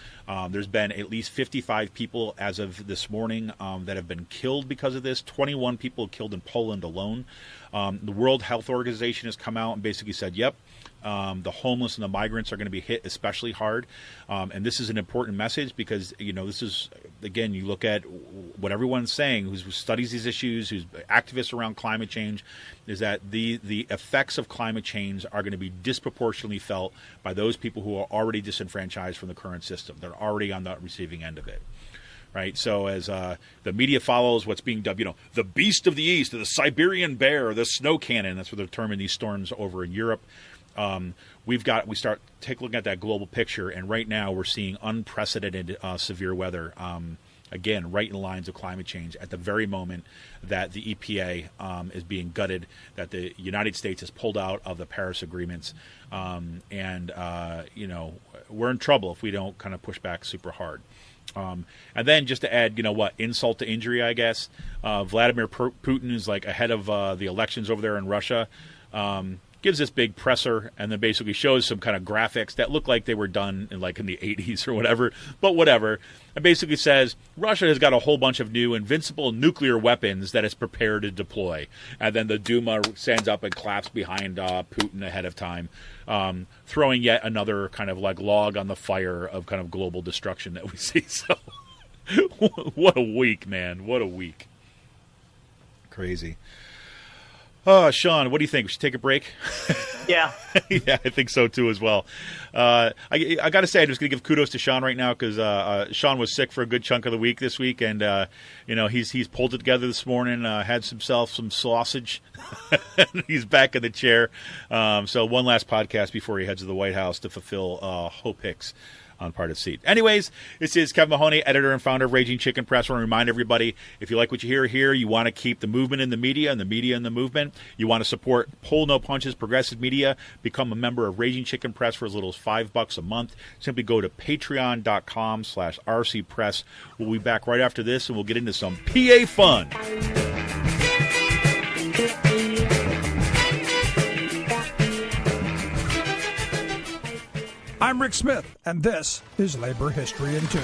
S2: There's been at least 55 people as of this morning that have been killed because of this. 21 people killed in Poland alone. The World Health Organization has come out and basically said, "Yep, the homeless and the migrants are going to be hit especially hard." And this is an important message because this is, again, you look at what everyone's saying, who studies these issues, who's activists around climate change, is that the effects of climate change are going to be disproportionately felt by those people who are already disenfranchised from the current system. They're already on the receiving end of it. Right, so as the media follows what's being dubbed, the beast of the east, or the Siberian bear, or the snow cannon, that's what they're terming these storms over in Europe. We start take a look at that global picture, and right now we're seeing unprecedented severe weather. Again, right in the lines of climate change at the very moment that the EPA is being gutted, that the United States has pulled out of the Paris agreements, and we're in trouble if we don't kind of push back super hard. And then just to add, insult to injury, I guess, Vladimir Putin is like ahead of the elections over there in Russia. Gives this big presser and then basically shows some kind of graphics that look like they were done in the 80s or whatever, but whatever. It basically says Russia has got a whole bunch of new invincible nuclear weapons that it's prepared to deploy. And then the Duma stands up and claps behind Putin ahead of time, throwing yet another kind of log on the fire of kind of global destruction that we see. So what a week, man. What a week. Crazy. Oh, Sean, what do you think? We should take a break?
S4: Yeah.
S2: Yeah, I think so, too, as well. I got to say, I'm just going to give kudos to Sean right now because Sean was sick for a good chunk of the week this week, and, he's pulled it together this morning, had himself some sausage. He's back in the chair. So one last podcast before he heads to the White House to fulfill Hope Hicks on part of seat. Anyways, this is Kevin Mahoney, editor and founder of Raging Chicken Press. I want to remind everybody, if you like what you hear here, you want to keep the movement in the media and the media in the movement, you want to support Pull No Punches Progressive Media, become a member of Raging Chicken Press for as little as $5 a month. Simply go to patreon.com/RC Press. We'll be back right after this, and we'll get into some PA fun.
S6: I'm Rick Smith, and this is Labor History in 2.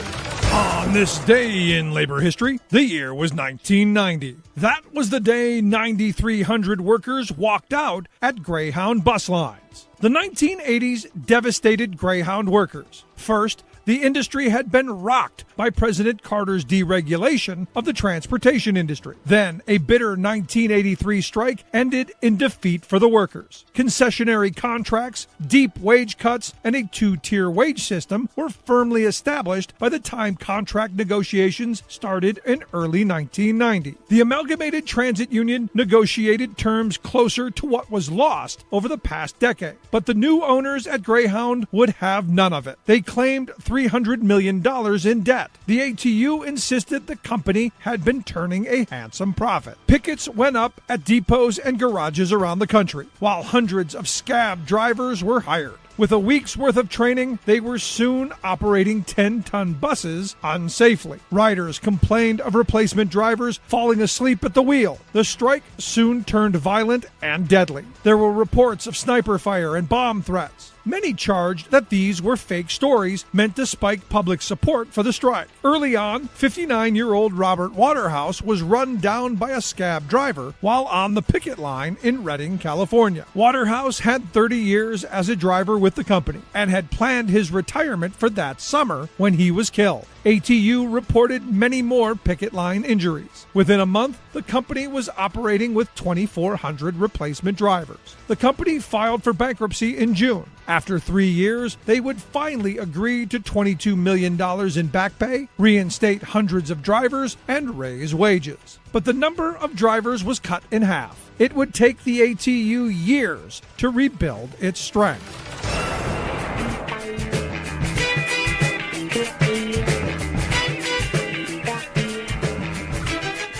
S6: On this day in labor history, the year was 1990. That was the day 9,300 workers walked out at Greyhound bus lines. The 1980s devastated Greyhound workers. First, the industry had been rocked by President Carter's deregulation of the transportation industry. Then, a bitter 1983 strike ended in defeat for the workers. Concessionary contracts, deep wage cuts, and a two-tier wage system were firmly established by the time contract negotiations started in early 1990. The Amalgamated Transit Union negotiated terms closer to what was lost over the past decade. But the new owners at Greyhound would have none of it. They claimed $300 million in debt. The ATU insisted the company had been turning a handsome profit. Pickets went up at depots and garages around the country, while hundreds of scab drivers were hired. With a week's worth of training, they were soon operating 10-ton buses unsafely. Riders complained of replacement drivers falling asleep at the wheel. The strike soon turned violent and deadly. There were reports of sniper fire and bomb threats. Many charged that these were fake stories meant to spike public support for the strike. Early on, 59-year-old Robert Waterhouse was run down by a scab driver while on the picket line in Redding, California. Waterhouse had 30 years as a driver with the company and had planned his retirement for that summer when he was killed. ATU reported many more picket line injuries. Within a month, the company was operating with 2,400 replacement drivers. The company filed for bankruptcy in June. After 3 years, they would finally agree to $22 million in back pay, reinstate hundreds of drivers, and raise wages. But the number of drivers was cut in half. It would take the ATU years to rebuild its strength.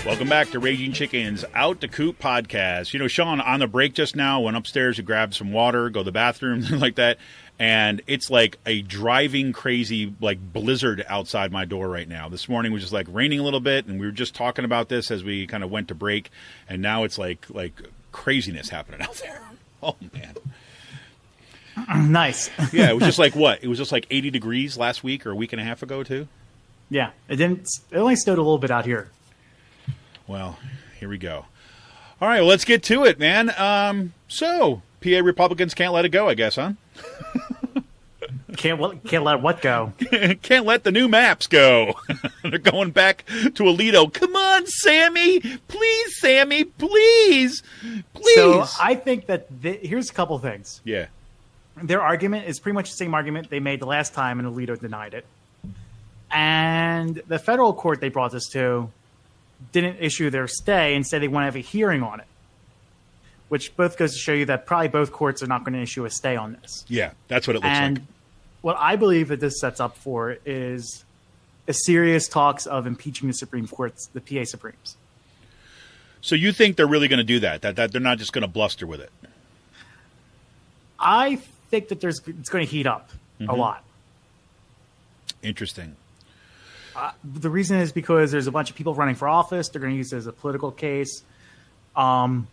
S2: Welcome back to Raging Chicken's Out the Coop podcast. You know, Sean, on the break just now, went upstairs to grab some water, go to the bathroom, things like that, and it's like a driving crazy, like, blizzard outside my door right now. This morning was just, like, raining a little bit, and we were just talking about this as we kind of went to break, and now it's like craziness happening out there. Oh, man.
S4: Nice.
S2: Yeah, it was just like what? It was just like 80 degrees last week or a week and a half ago, too?
S4: Yeah, it only snowed a little bit out here.
S2: Well, here we go. All right, well, let's get to it, man. So, PA Republicans can't let it go, I guess, huh?
S4: Can't let what go?
S2: Can't let the new maps go. They're going back to Alito. Come on, Sammy. Please, Sammy. Please. Please.
S4: So I think that here's a couple things.
S2: Yeah.
S4: Their argument is pretty much the same argument they made the last time, and Alito denied it. And the federal court they brought this to didn't issue their stay and said they want to have a hearing on it, which both goes to show you that probably both courts are not going to issue a stay on this.
S2: Yeah, that's what it looks
S4: and
S2: like.
S4: What I believe that this sets up for is a serious talks of impeaching the Supreme Courts, the PA Supremes.
S2: So you think they're really going to do that they're not just going to bluster with it?
S4: I think that it's going to heat up a lot.
S2: Interesting.
S4: The reason is because there's a bunch of people running for office. They're going to use it as a political case. And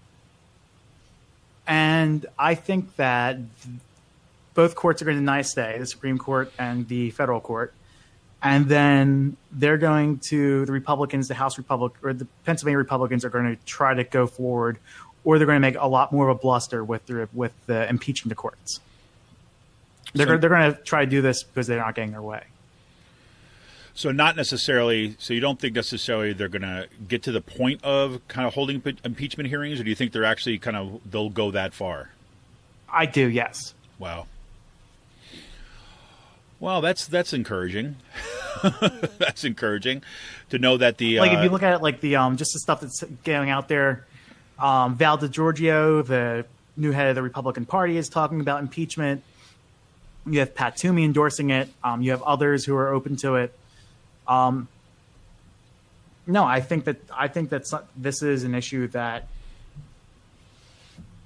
S4: I think that both courts are going to deny a stay, the Supreme Court and the federal court. And then they're going to, the Republicans, the House Republic, or the Pennsylvania Republicans are going to try to go forward, or they're going to make a lot more of a bluster with the impeaching the courts. They're going to try to do this because they're not getting their way.
S2: So not necessarily. So you don't think necessarily they're going to get to the point of kind of holding impeachment hearings, or do you think they're actually they'll go that far?
S4: I do, yes.
S2: Wow. Well, that's encouraging. That's encouraging to know that the
S4: if you look at it, like the just the stuff that's going out there, Val DeGiorgio, the new head of the Republican Party, is talking about impeachment. You have Pat Toomey endorsing it. You have others who are open to it. No, I think that this is an issue that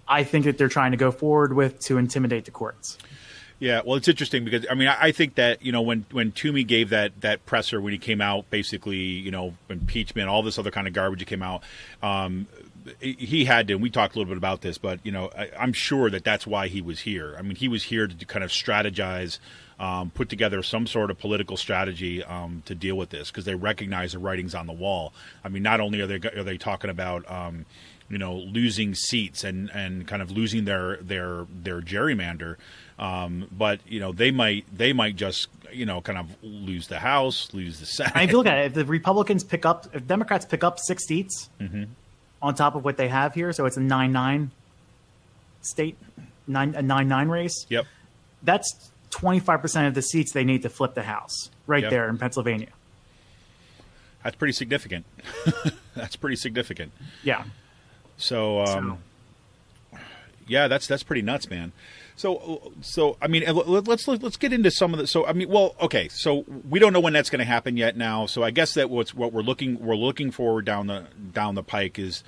S4: I think that they're trying to go forward with to intimidate the courts.
S2: Yeah, well, it's interesting because I think that when Toomey gave that presser when he came out, basically impeachment, all this other kind of garbage that came out, he had to. And we talked a little bit about this, but I'm sure that's why he was here. I mean, he was here to kind of strategize. Put together some sort of political strategy to deal with this because they recognize the writing's on the wall. I mean, not only are they talking about losing seats and kind of losing their gerrymander. But they might just kind of lose the House, lose the Senate.
S4: If you look at it, if Democrats pick up 6 seats on top of what they have here, so it's a 9-9 state, a 9-9 race.
S2: Yep,
S4: that's 25% of the seats they need to flip the House there in Pennsylvania.
S2: That's pretty significant. That's pretty significant.
S4: Yeah.
S2: So yeah, that's pretty nuts, man. So I mean, let's get into some of the. So I mean, well, okay. So we don't know when that's going to happen yet. Now, so I guess that what we're looking forward down the pike is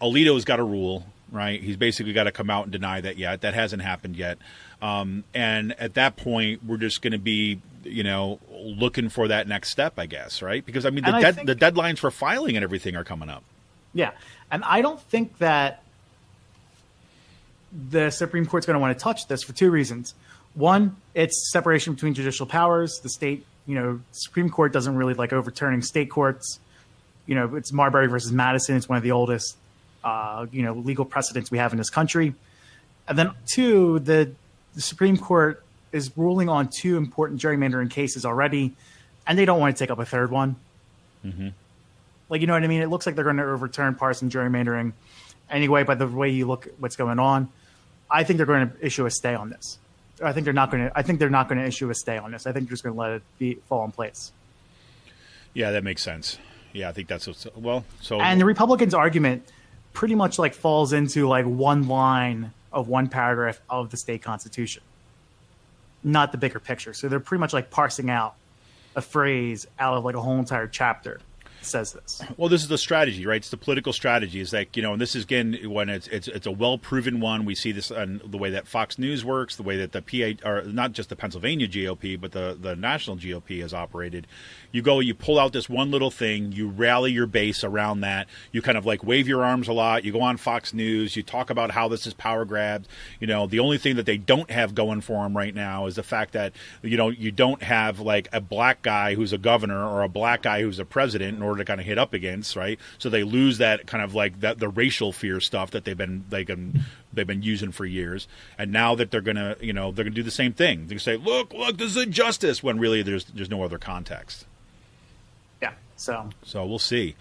S2: Alito's got a rule, right? He's basically got to come out and deny that yet. That hasn't happened yet. And at that point, we're just going to be, looking for that next step, I guess, right? Because I mean, the deadlines for filing and everything are coming up.
S4: Yeah, and I don't think that the Supreme Court's going to want to touch this for 2 reasons. One, it's separation between judicial powers. The state, Supreme Court doesn't really like overturning state courts. It's Marbury versus Madison. It's one of the oldest, legal precedents we have in this country. And then 2, the Supreme Court is ruling on 2 important gerrymandering cases already, and they don't want to take up a 3rd one. Mm-hmm. Like, you know what I mean? It looks like they're going to overturn partisan gerrymandering anyway, by the way you look at what's going on. I think they're going to issue a stay on this. I think they're not going to issue a stay on this. I think they're just going to let it fall in place.
S2: Yeah, that makes sense. Yeah, I think that's so.
S4: And the Republicans' argument pretty much like falls into like one line of one paragraph of the state constitution, not the bigger picture. So they're pretty much like parsing out a phrase out of like a whole entire chapter. Says this. Well,
S2: this is the strategy, right? It's the political strategy. Is like, and this is again when it's a well proven one. We see this on the way that Fox News works, the way that the PA, or not just the Pennsylvania GOP, but the national GOP has operated. You pull out this one little thing, you rally your base around that. You kind of like wave your arms a lot. You go on Fox News. You talk about how this is power grabs. The only thing that they don't have going for them right now is the fact that you don't have like a black guy who's a governor or a black guy who's a president in order to kind of hit up against, right? So they lose that kind of like that the racial fear stuff that they've been using for years, and now that they're gonna do the same thing. They say, look, this is injustice, when really there's no other context.
S4: Yeah. So
S2: we'll see.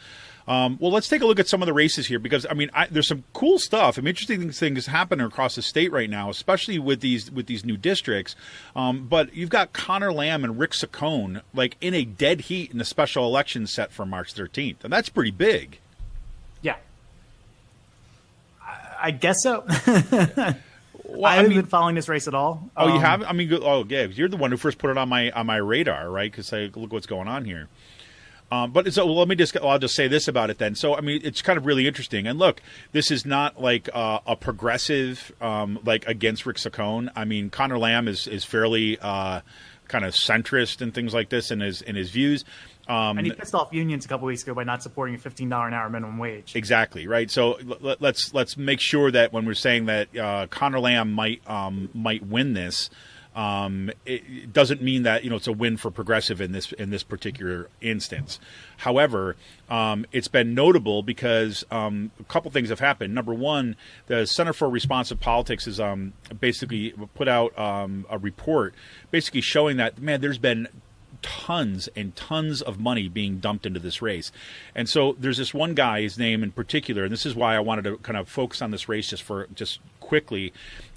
S2: Well, let's take a look at some of the races here, because I mean, there's some cool stuff. Interesting things happening across the state right now, especially with these new districts. But you've got Connor Lamb and Rick Saccone like in a dead heat in the special election set for March 13th, and that's pretty big.
S4: Yeah, I guess so.
S2: Well,
S4: I haven't been following this race at all.
S2: Oh, you haven't? I mean, yeah, you're the one who first put it on my radar, right? Because look what's going on here. But so I'll just say this about it then. So, I mean, it's kind of really interesting. And look, this is not like a progressive, like against Rick Saccone. I mean, Connor Lamb is fairly kind of centrist and things like this in his views.
S4: And he pissed off unions a couple weeks ago by not supporting a $15 an hour minimum wage.
S2: Exactly, right. So let's make sure that when we're saying that Connor Lamb might win this, it doesn't mean that it's a win for progressive in this particular instance. However, it's been notable because a couple things have happened. Number one, the Center for Responsive Politics has basically put out a report basically showing that there's been tons and tons of money being dumped into this race. And so there's this one guy, his name in particular, and this is why I wanted to kind of focus on this race just quickly,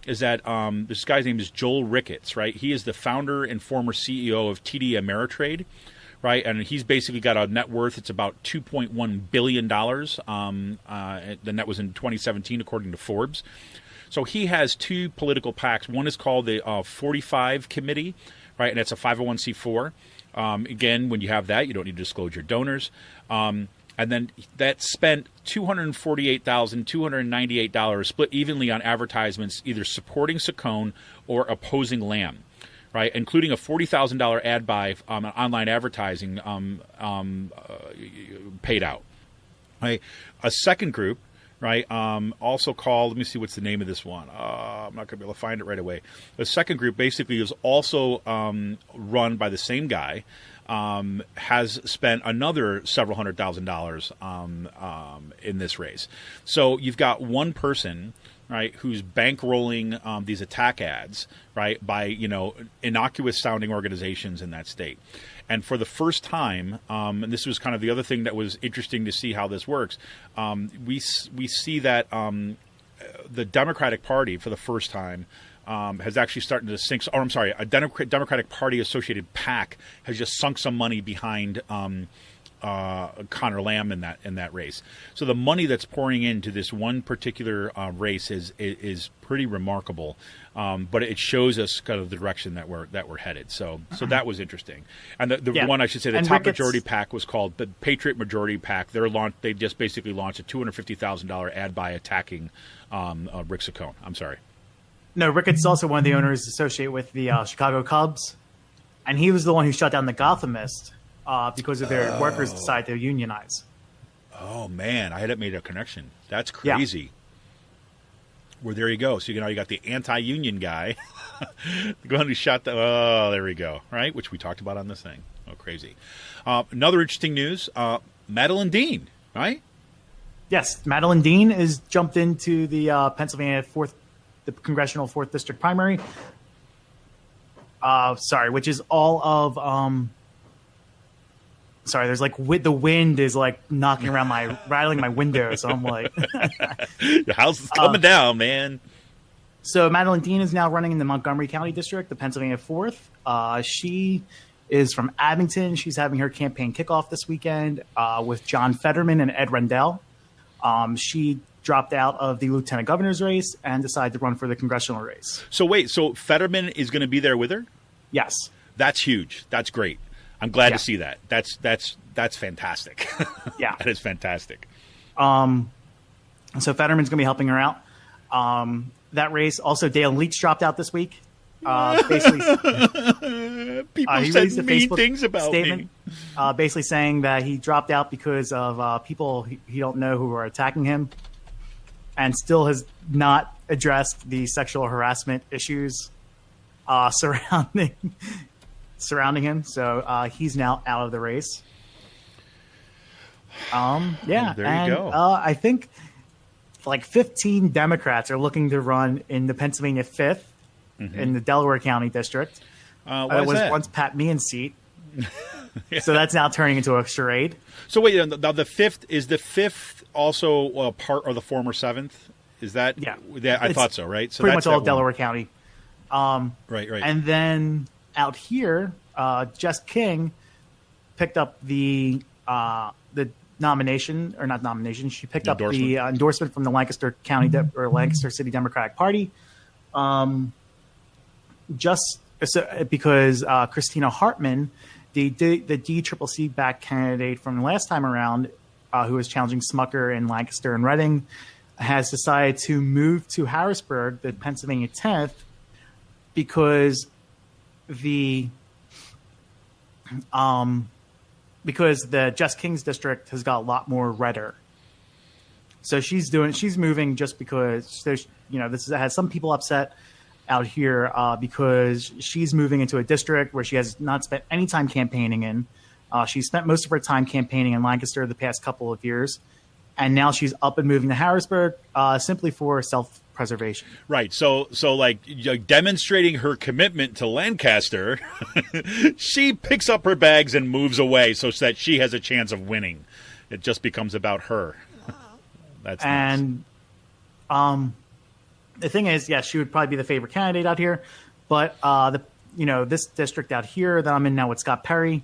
S2: is that this guy's name is Joel Ricketts, right? He is the founder and former CEO of TD Ameritrade, right? And he's basically got a net worth. It's about $2.1 billion. The net was in 2017, according to Forbes. So he has 2 political PACs. One is called the 45 Committee, right? And it's a 501c4. Again, when you have that, you don't need to disclose your donors. And then that spent $248,298 split evenly on advertisements either supporting Saccone or opposing Lamb, right? Including a $40,000 ad buy on online advertising paid out. Right? A second group, right, also called, let me see what's the name of this one. I'm not going to be able to find it right away. The second group basically is also run by the same guy. has spent another several $100,000 in this race. So you've got one person, right, who's bankrolling these attack ads, right, by, innocuous sounding organizations in that state. And for the first time, and this was kind of the other thing that was interesting to see how this works, we see that the Democratic Party, for the first time, has actually started to sink. Or I'm sorry, a Democratic Party associated PAC has just sunk some money behind Connor Lamb in that race. So the money that's pouring into this one particular race is pretty remarkable. But it shows us kind of the direction that we're headed. So that was interesting. And the one, I should say, the top majority PAC was called the Patriot Majority PAC. They just basically launched a $250,000 ad buy attacking Rick Saccone. I'm sorry.
S4: No, Ricketts is also one of the owners associated with the Chicago Cubs, and he was the one who shut down the Gothamist because of their workers decided to unionize. Oh
S2: man, I hadn't made a connection. That's crazy. Yeah. Well, there you go. So you got the anti-union guy, the one who shot the. Oh, there we go. Right, which we talked about on this thing. Oh, crazy. Another interesting news: Madeline Dean. Right.
S4: Yes, Madeline Dean is jumped into the Pennsylvania the congressional 4th district primary. Which is all of. There's the wind is knocking around rattling my window. So I'm like,
S2: your house is coming down, man.
S4: So Madeline Dean is now running in the Montgomery County District, the Pennsylvania 4th. She is from Abington. She's having her campaign kickoff this weekend with John Fetterman and Ed Rendell. She dropped out of the lieutenant governor's race and decided to run for the congressional race.
S2: So wait, Fetterman is going to be there with her?
S4: Yes.
S2: That's huge. That's great. I'm glad to see that. That's fantastic.
S4: Yeah.
S2: That is fantastic.
S4: So Fetterman's going to be helping her out. That race, also Dale Leach dropped out this week. Basically,
S2: people said mean things about me.
S4: Basically saying that he dropped out because of people he don't know who are attacking him, and still has not addressed the sexual harassment issues surrounding him. So he's now out of the race.
S2: There you go.
S4: I think 15 Democrats are looking to run in the Pennsylvania 5th in the Delaware County District. It was once Pat Meehan's seat. Yeah. So that's now turning into a charade.
S2: So wait, the 5th, is the 5th also part of the former 7th? Is that?
S4: Yeah.
S2: I thought so, right? So
S4: pretty much all Delaware County.
S2: Right.
S4: And then out here, Jess King picked up the nomination, or not nomination. She picked up the endorsement from the Lancaster County or Lancaster City Democratic Party, because Christina Hartman, the DCCC backed candidate from the last time around, who was challenging Smucker in Lancaster and Reading, has decided to move to Harrisburg, the Pennsylvania 10th, because the Jess King's district has got a lot more redder. So she's moving just because there's, this has some people upset out here because she's moving into a district where she has not spent any time campaigning in. She spent most of her time campaigning in Lancaster the past couple of years, and now she's up and moving to Harrisburg simply for self-preservation.
S2: Right. So demonstrating her commitment to Lancaster, she picks up her bags and moves away so that she has a chance of winning. It just becomes about her. That's nice.
S4: And the thing is, yes, she would probably be the favorite candidate out here, but this district out here that I'm in now with Scott Perry,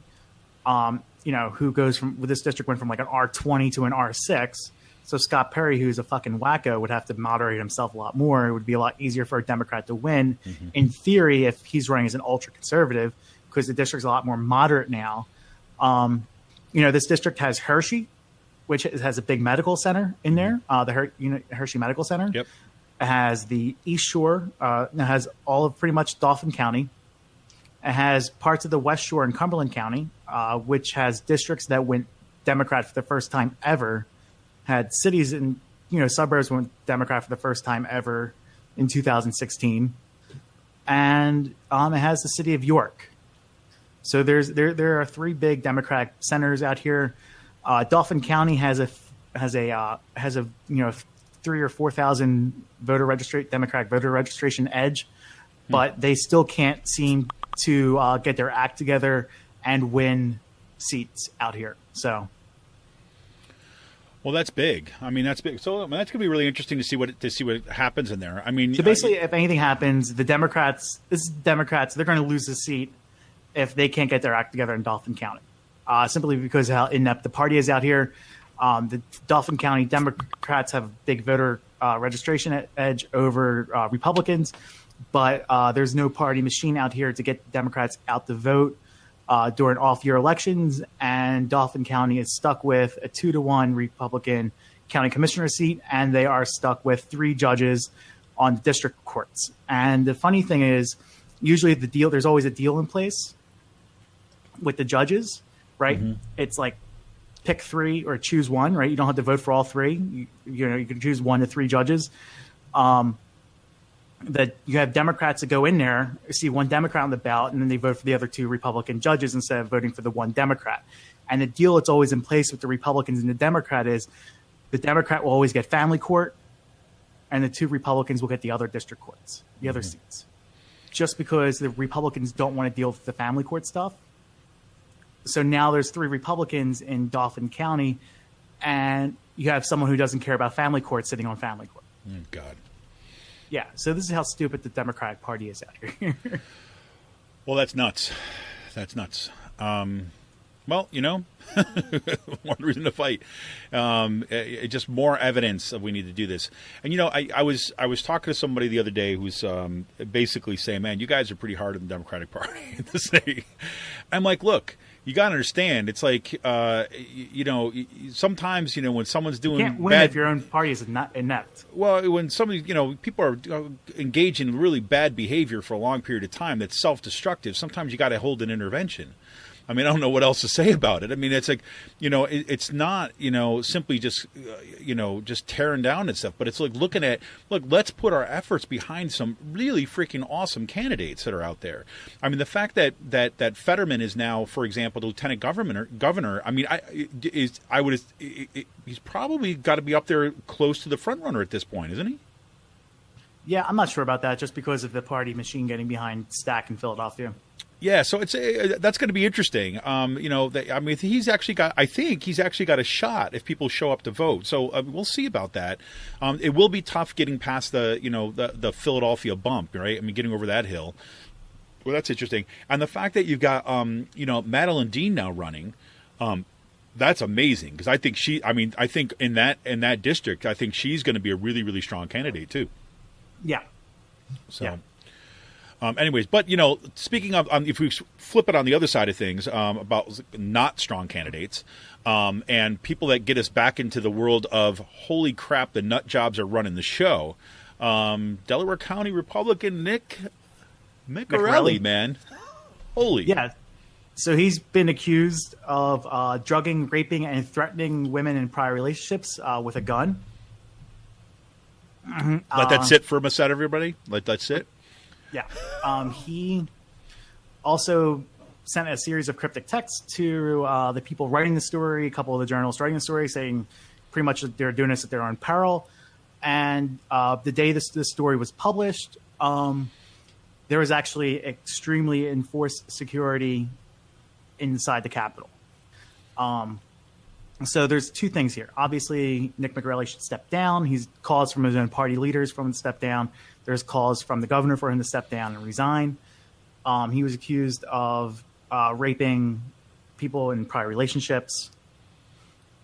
S4: who goes this district went from an R20 to an R6. So Scott Perry, who's a fucking wacko, would have to moderate himself a lot more. It would be a lot easier for a Democrat to win, in theory, if he's running as an ultra-conservative, because the district's a lot more moderate now. This district has Hershey, which has a big medical center in there, the Hershey Medical Center.
S2: Yep.
S4: It has the East Shore. It has all of pretty much Dauphin County. It has parts of the West Shore and Cumberland County, which has districts that went Democrat for the first time ever. Had cities and suburbs went Democrat for the first time ever in 2016, and it has the city of York. So there are three big Democratic senators out here. Dauphin County has a 3,000 or 4,000 Democratic voter registration edge, but they still can't seem to get their act together and win seats out here. So,
S2: well, that's big. I mean, that's big. So that's going to be really interesting to see what happens in there. I mean,
S4: so basically, if anything happens, the Democrats, they're going to lose the seat if they can't get their act together in Dauphin County, simply because of how inept the party is out here. The Dauphin County Democrats have a big voter registration edge over Republicans, but there's no party machine out here to get Democrats out to vote during off-year elections, and Dauphin County is stuck with a 2-1 Republican county commissioner seat, and they are stuck with 3 judges on district courts. And the funny thing is, usually there's always a deal in place with the judges, right? Mm-hmm. It's like pick 3 or choose one, right? You don't have to vote for all 3. You can choose 1 to 3 judges. That you have Democrats that go in there, see 1 Democrat on the ballot, and then they vote for the other 2 Republican judges instead of voting for the 1 Democrat. And the deal that's always in place with the Republicans and the Democrat is the Democrat will always get family court, and the 2 Republicans will get the other district courts, the other seats. Just because the Republicans don't want to deal with the family court stuff. So now there's 3 Republicans in Dauphin County, and you have someone who doesn't care about family court sitting on family court.
S2: Oh, God.
S4: Yeah, so this is how stupid the Democratic Party is out here.
S2: Well, that's nuts. That's nuts. Well, one reason to fight. Just more evidence of we need to do this. And I was talking to somebody the other day who's basically saying, "Man, you guys are pretty hard on the Democratic Party in the state." I'm like, look. You got to understand, it's like, sometimes, when someone's doing
S4: you can't win
S2: bad,
S4: if your own party is not inept.
S2: Well, when somebody, people are engaged in really bad behavior for a long period of time that's self-destructive, sometimes you got to hold an intervention. I mean, I don't know what else to say about it. I mean, it's like, it's not, simply just, just tearing down and stuff, but it's like let's put our efforts behind some really freaking awesome candidates that are out there. I mean, the fact that Fetterman is now, for example, the lieutenant governor. I mean, he's probably got to be up there close to the front runner at this point, isn't he?
S4: Yeah, I'm not sure about that, just because of the party machine getting behind Stack in Philadelphia.
S2: Yeah, so that's going to be interesting. I think he's actually got a shot if people show up to vote. So we'll see about that. It will be tough getting past the Philadelphia bump, right? I mean, getting over that hill. Well, that's interesting. And the fact that you've got Madeline Dean now running, that's amazing, because I think in that district, I think she's going to be a really, really strong candidate too.
S4: Yeah.
S2: So.
S4: Yeah.
S2: Anyways, but, speaking of, if we flip it on the other side of things, about not strong candidates, and people that get us back into the world of, holy crap, the nut jobs are running the show. Delaware County Republican Nick Miccarelli, man. Holy.
S4: Yeah. So he's been accused of drugging, raping, and threatening women in prior relationships with a gun.
S2: Let that sit for a minute, everybody. Let that sit.
S4: Yeah. He also sent a series of cryptic texts to the people writing the story, a couple of the journalists writing the story, saying pretty much that they're doing this at their own peril. And the day this story was published, there was actually extremely enforced security inside the Capitol. So there's 2 things here. Obviously, Nick Miccarelli should step down. He's calls from his own party leaders for him to step down. There's calls from the governor for him to step down and resign. He was accused of raping people in prior relationships.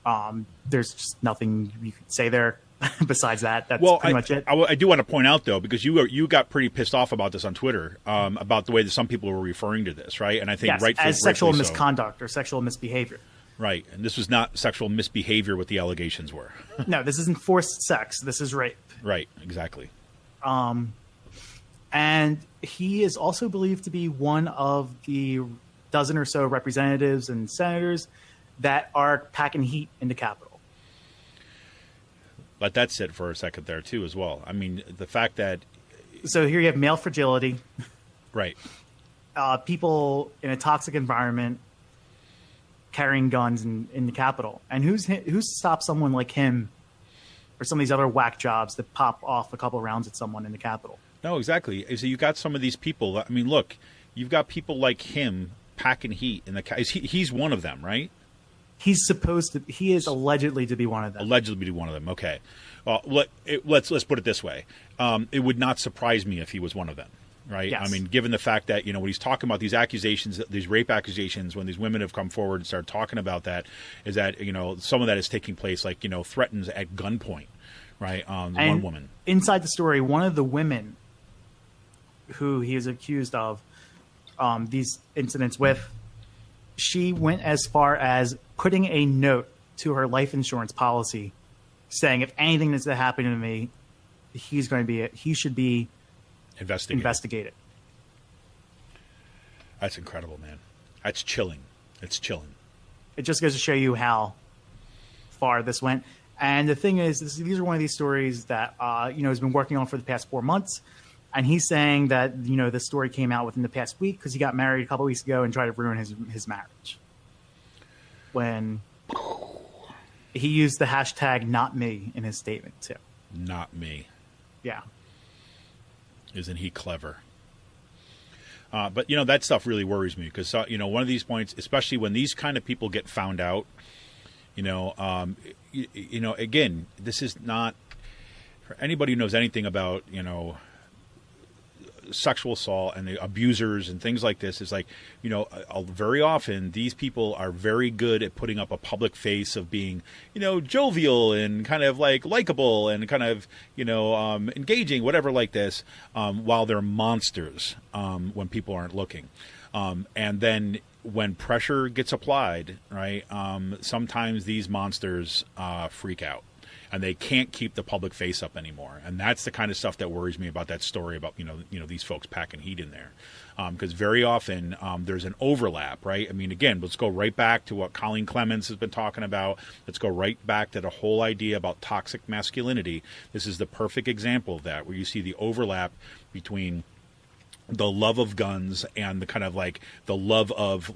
S4: There's just nothing you could say there besides that. That's pretty much it.
S2: I do want to point out, though, because you got pretty pissed off about this on Twitter, about the way that some people were referring to this, right? And I think
S4: as sexual misconduct or sexual misbehavior.
S2: Right, and this was not sexual misbehavior what the allegations were.
S4: No, this isn't forced sex. This is rape.
S2: Right, exactly.
S4: And he is also believed to be one of the dozen or so representatives and senators that are packing heat in the Capitol.
S2: Let that sit for a second there, too, as well. I mean, the fact that...
S4: So here you have male fragility.
S2: Right.
S4: people in a toxic environment carrying guns in the Capitol. And who's to stop someone like him or some of these other whack jobs that pop off a couple rounds at someone in the Capitol?
S2: No, exactly. So you got some of these people. I mean, look, you've got people like him packing heat in the. He's one of them, right?
S4: He is allegedly to be one of them.
S2: Allegedly to be one of them. Okay. Let's put it this way. It would not surprise me if he was one of them. Right.
S4: Yes.
S2: I mean, given the fact that, when he's talking about these accusations, these rape accusations, when these women have come forward and started talking about that, is that, some of that is taking place, like, threatens at gunpoint. Right. One woman.
S4: Inside the story, one of the women who he is accused of these incidents with, she went as far as putting a note to her life insurance policy saying, if anything is to happen to me, he should be investigated.
S2: That's incredible, man. That's chilling. It's chilling.
S4: It just goes to show you how far this went. And the thing is, these are one of these stories that has been working on for the past 4 months. And he's saying that this story came out within the past week because he got married a couple weeks ago and tried to ruin his marriage. When he used the hashtag "not me" in his statement too.
S2: Not me.
S4: Yeah.
S2: Isn't he clever? But that stuff really worries me because one of these points, especially when these kind of people get found out, again, this is not for anybody who knows anything about sexual assault and the abusers and things like this. Is like very often these people are very good at putting up a public face of being jovial and kind of like likable and kind of engaging, whatever like this, while they're monsters when people aren't looking, and then when pressure gets applied, right, sometimes these monsters freak out and they can't keep the public face up anymore. And that's the kind of stuff that worries me about that story about, these folks packing heat in there. Because very often there's an overlap, right? I mean, again, let's go right back to what Colleen Clemens has been talking about. Let's go right back to the whole idea about toxic masculinity. This is the perfect example of that, where you see the overlap between the love of guns and the kind of like the love of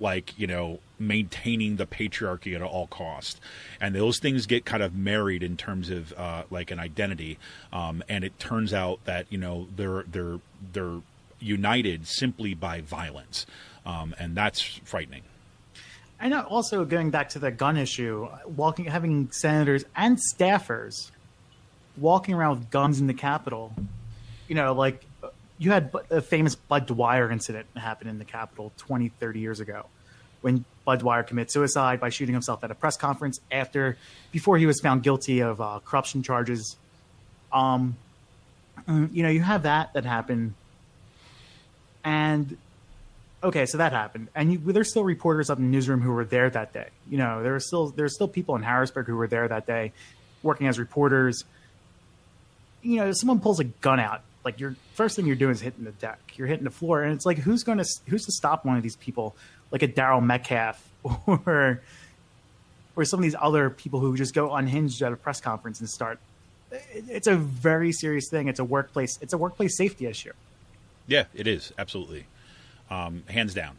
S2: maintaining the patriarchy at all cost, and those things get kind of married in terms of like an identity, and it turns out that they're united simply by violence, and that's frightening.
S4: I know. Also, going back to the gun issue, having senators and staffers walking around with guns in the Capitol, you had a famous Bud Dwyer incident that happened in the Capitol 20, 30 years ago when Bud Dwyer committed suicide by shooting himself at a press conference before he was found guilty of corruption charges. You have that happened. And, okay, so that happened. And there's still reporters up in the newsroom who were there that day. There's still people in Harrisburg who were there that day working as reporters. Someone pulls a gun out. Like, your first thing you're doing is hitting the deck. You're hitting the floor, and it's like, who's to stop one of these people, like a Daryl Metcalf or some of these other people who just go unhinged at a press conference and start. It's a very serious thing. It's a workplace safety issue.
S2: Yeah, it is, absolutely, hands down.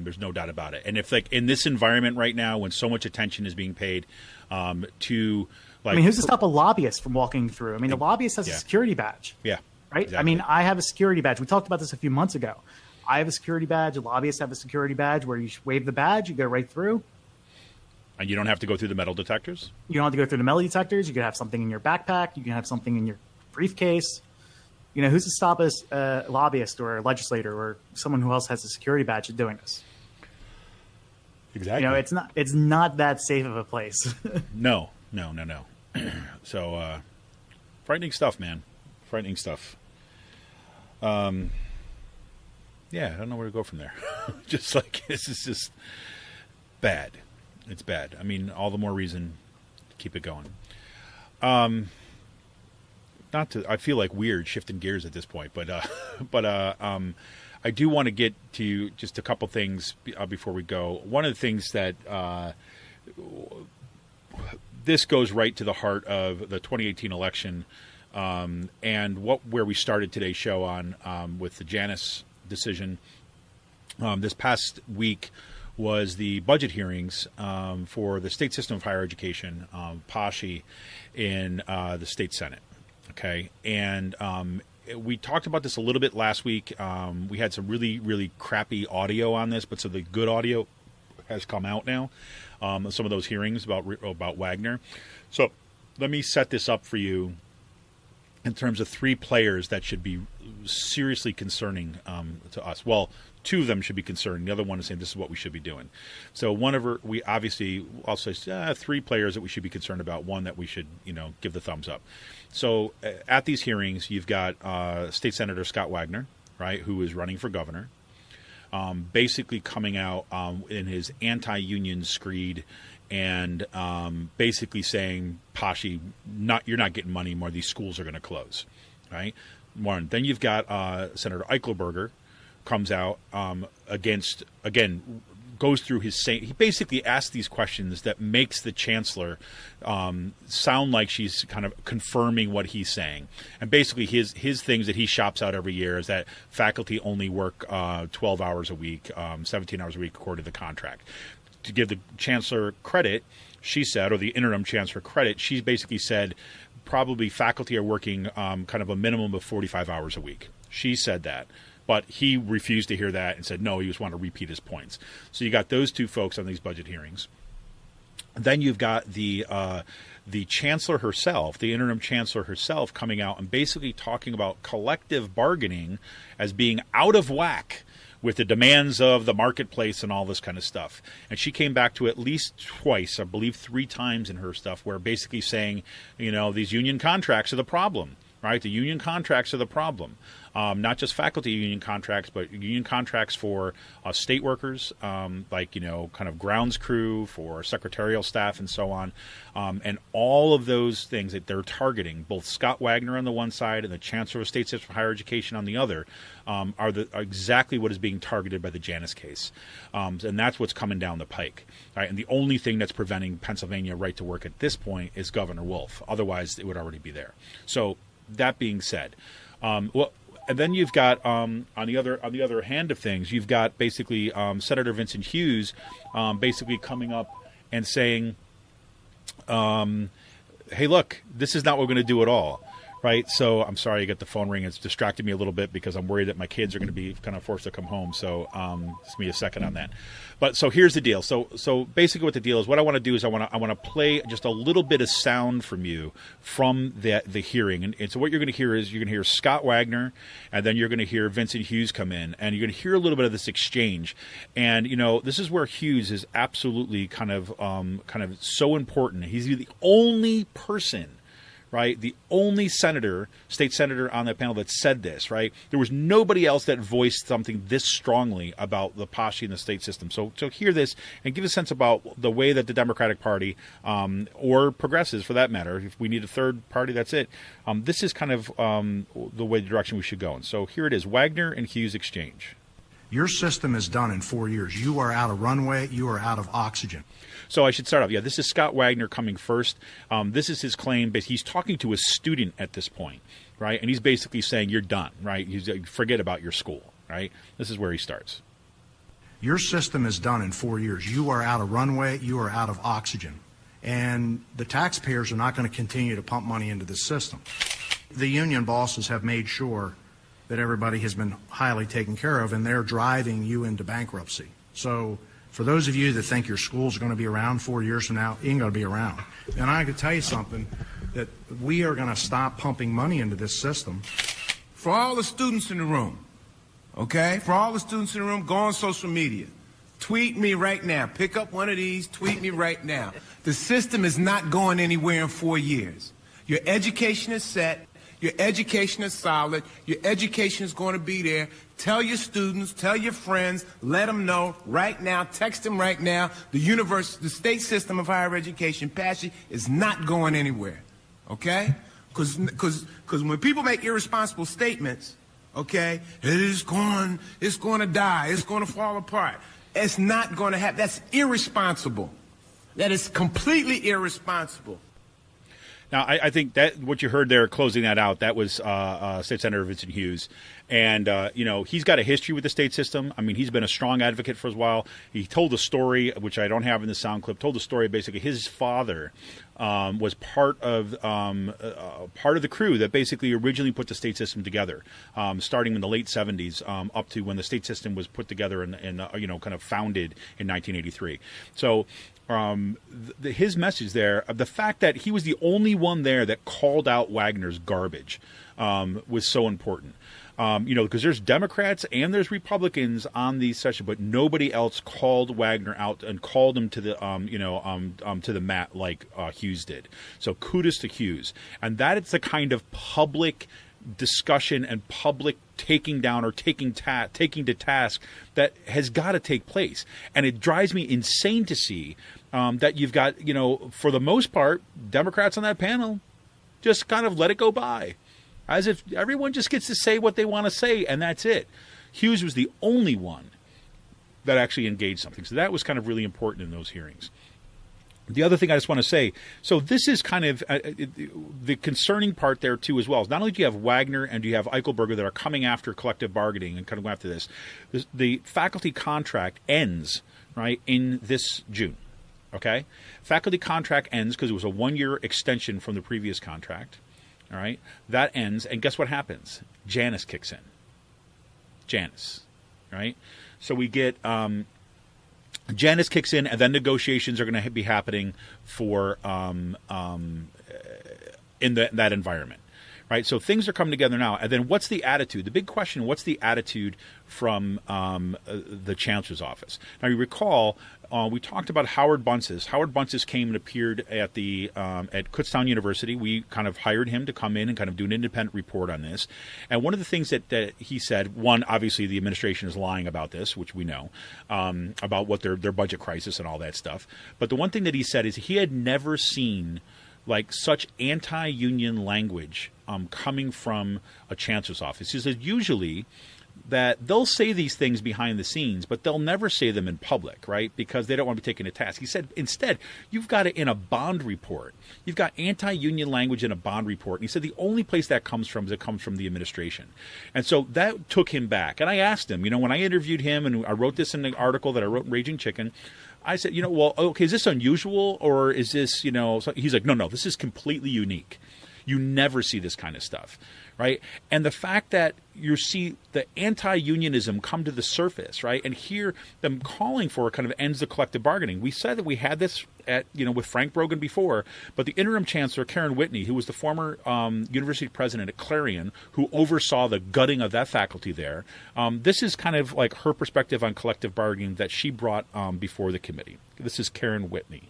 S2: There's no doubt about it. And if in this environment right now, when so much attention is being paid to,
S4: who's to stop a lobbyist from walking through? I mean, the lobbyist has a security badge.
S2: Yeah.
S4: Right? Exactly. I mean, I have a security badge. We talked about this a few months ago. I have a security badge. Lobbyists have a security badge where you wave the badge, you go right through.
S2: And you don't have to go through the metal detectors?
S4: You don't have to go through the metal detectors. You can have something in your backpack. You can have something in your briefcase. Who's to stop a lobbyist or a legislator or someone who else has a security badge doing this?
S2: Exactly.
S4: It's not that safe of a place.
S2: No. So, frightening stuff, man. Frightening stuff. Yeah, I don't know where to go from there. This is just bad. It's bad. I mean, all the more reason to keep it going. I feel like weird shifting gears at this point, but I do want to get to just a couple things before we go. One of the things that this goes right to the heart of the 2018 election, and where we started today's show on with the Janus decision, this past week was the budget hearings for the state system of higher education, PASHE, in the state Senate. Okay, and we talked about this a little bit last week. We had some really, really crappy audio on this, but so the good audio has come out now. Some of those hearings about Wagner. So let me set this up for you in terms of three players that should be seriously concerning to us. Well, two of them should be concerning. The other one is saying this is what we should be doing. So we obviously also say three players that we should be concerned about. One that we should give the thumbs up. So at these hearings, you've got State Senator Scott Wagner, right, who is running for governor, basically coming out in his anti-union screed and basically saying, PASHE, you're not getting money anymore. These schools are going to close, right? One. Then you've got Senator Eichelberger comes out goes through he basically asks these questions that makes the chancellor sound like she's kind of confirming what he's saying. And basically his things that he shops out every year is that faculty only work 12 hours a week, 17 hours a week according to the contract. To give the chancellor credit, she said, or the interim chancellor credit, she's basically said probably faculty are working kind of a minimum of 45 hours a week. She said that. But he refused to hear that and said, no, he just wanted to repeat his points. So you got those two folks on these budget hearings. Then you've got the chancellor herself, the interim chancellor herself, coming out and basically talking about collective bargaining as being out of whack with the demands of the marketplace and all this kind of stuff. And she came back to at least twice, I believe 3 times in her stuff, where basically saying, these union contracts are the problem. Right, the union contracts are the problem. Not just faculty union contracts, but union contracts for state workers, kind of grounds crew, for secretarial staff, and so on. And all of those things that they're targeting, both Scott Wagner on the one side and the Chancellor of State System for Higher Education on the other, are exactly what is being targeted by the Janus case. And that's what's coming down the pike. Right? And the only thing that's preventing Pennsylvania right to work at this point is Governor Wolf. Otherwise, it would already be there. So that being said, and then you've got on the other hand of things, you've got basically Senator Vincent Hughes basically coming up and saying, "Hey, look, this is not what we're going to do at all." Right? So I'm sorry, you got the phone ring. It's distracted me a little bit because I'm worried that my kids are going to be kind of forced to come home. So just give me a second on that. But so here's the deal. So basically what the deal is, what I want to do is I want to play just a little bit of sound from you from the hearing. And so what you're going to hear is you're going to hear Scott Wagner, and then you're going to hear Vincent Hughes come in, and you're going to hear a little bit of this exchange. And this is where Hughes is absolutely kind of so important. He's the only person, right? The only state senator on that panel that said this, right? There was nobody else that voiced something this strongly about the PASHE and the state system. So hear this and give a sense about the way that the Democratic Party, or progressives for that matter, if we need a third party, that's it. This is kind of the direction we should go in. So here it is, Wagner and Hughes exchange.
S5: Your system is done in 4 years. You are out of runway. You are out of oxygen.
S2: So I should start off. Yeah, this is Scott Wagner coming first. This is his claim, but he's talking to a student at this point, right? And he's basically saying, you're done, right? Forget about your school, right? This is where he starts.
S5: Your system is done in 4 years. You are out of runway. You are out of oxygen. And the taxpayers are not going to continue to pump money into the system. The union bosses have made sure that everybody has been highly taken care of, and they're driving you into bankruptcy. So for those of you that think your schools are going to be around 4 years from now, it ain't going to be around. And I can tell you something, that we are going to stop pumping money into this system.
S1: For all the students in the room, okay? For all the students in the room, go on social media. Tweet me right now. Pick up one of these, tweet me right now. The system is not going anywhere in 4 years. Your education is set. Your education is solid. Your education is going to be there. Tell your students, tell your friends, let them know right now, text them right now. The state system of higher education, PASHE, is not going anywhere, okay? Because when people make irresponsible statements, okay, it's going to die, it's going to fall apart. It's not going to happen. That's irresponsible. That is completely irresponsible.
S2: Now, I think that what you heard there, closing that out, that was State Senator Vincent Hughes. And, he's got a history with the state system. I mean, he's been a strong advocate for a while. He told a story, which I don't have in the sound clip, told a story basically his father was part of the crew that basically originally put the state system together, starting in the late 70s up to when the state system was put together and kind of founded in 1983. So his message there, the fact that he was the only one there that called out Wagner's garbage was so important. Because there's Democrats and there's Republicans on these sessions, but nobody else called Wagner out and called him to the to the mat like Hughes did. So kudos to Hughes, and that is the kind of public discussion and public taking down or taking to task that has got to take place. And it drives me insane to see that you've got, for the most part, Democrats on that panel just kind of let it go by, as if everyone just gets to say what they want to say, and that's it. Hughes was the only one that actually engaged something. So that was kind of really important in those hearings. The other thing I just want to say, so this is kind of the concerning part there, too, as well. Is not only do you have Wagner and do you have Eichelberger that are coming after collective bargaining and kind of going after this, the faculty contract ends, right, in this June. Okay? Faculty contract ends because it was a 1-year extension from the previous contract. All right? That ends, and guess what happens? Janus kicks in. Janus. Right? So we get Janus kicks in, and then negotiations are going to be happening for in that environment. Right? So things are coming together now. And then what's the attitude? The big question, what's the attitude from the Chancellor's office? Now, you recall we talked about Howard Bunces. Howard Bunces came and appeared at Kutztown University. We kind of hired him to come in and kind of do an independent report on this. And one of the things that he said, one, obviously the administration is lying about this, which we know, about what their budget crisis and all that stuff. But the one thing that he said is he had never seen like such anti-union language coming from a chancellor's office. He said usually that they'll say these things behind the scenes, but they'll never say them in public, right? Because they don't want to be taken to task. He said instead, you've got it in a bond report. You've got anti-union language in a bond report. And he said the only place that comes from is it comes from the administration. And so that took him back. And I asked him, when I interviewed him, and I wrote this in the article that I wrote in Raging Chicken, I said, well, okay, is this unusual or is this, so he's like, no, this is completely unique. You never see this kind of stuff, right? And the fact that you see the anti-unionism come to the surface, right, and hear them calling for it kind of ends the collective bargaining. We said that we had this with Frank Brogan before, but the interim chancellor, Karen Whitney, who was the former university president at Clarion, who oversaw the gutting of that faculty there, this is kind of like her perspective on collective bargaining that she brought before the committee. This is Karen Whitney.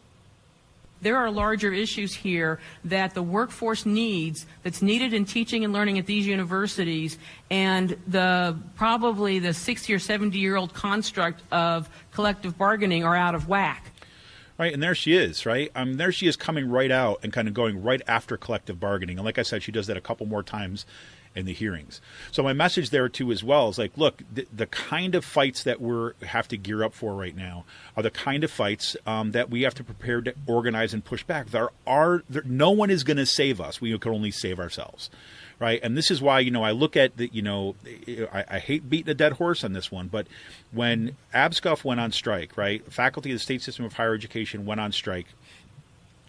S7: There are larger issues here that the workforce needs, that's needed in teaching and learning at these universities, and probably the 60 or 70-year-old construct of collective bargaining are out of whack.
S2: Right, and there she is, right? There she is coming right out and kind of going right after collective bargaining. And like I said, she does that a couple more times in the hearings. So my message there, too, as well, is like, look, the kind of fights that we have to gear up for right now are the kind of fights that we have to prepare to organize and push back. No one is going to save us. We can only save ourselves. Right. And this is why, I look at I hate beating a dead horse on this one. But when ABSCUF went on strike, right, faculty of the State System of Higher Education went on strike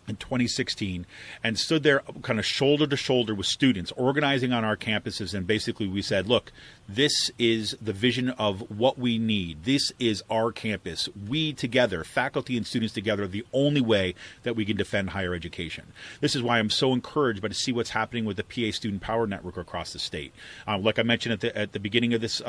S2: in 2016 and stood there kind of shoulder to shoulder with students organizing on our campuses. And basically we said, look, this is the vision of what we need. This is our campus. We together, faculty and students together, are the only way that we can defend higher education. This is why I'm so encouraged by to see what's happening with the PA Student Power Network across the state. Like I mentioned at the beginning of this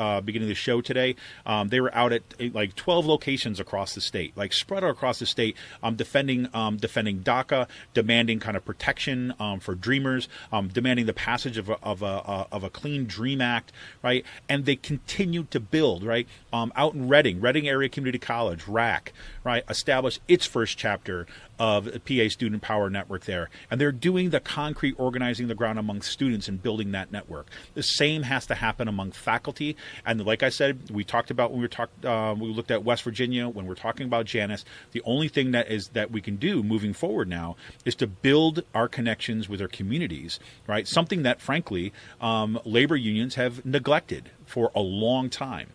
S2: show today, they were out at like 12 locations across the state, like spread out across the state, defending DACA, demanding kind of protection for Dreamers, demanding the passage of a Clean Dream Act, right? And they continue to build, right? Out in Reading Area Community College, RAC, right, established its first chapter of the PA Student Power Network there. And they're doing the concrete organizing the ground among students and building that network. The same has to happen among faculty. And like I said, we talked about when we looked at West Virginia, when we're talking about Janus, the only thing that we can do moving forward now is to build our connections with our communities, right? Something that, frankly, labor unions have neglected for a long time.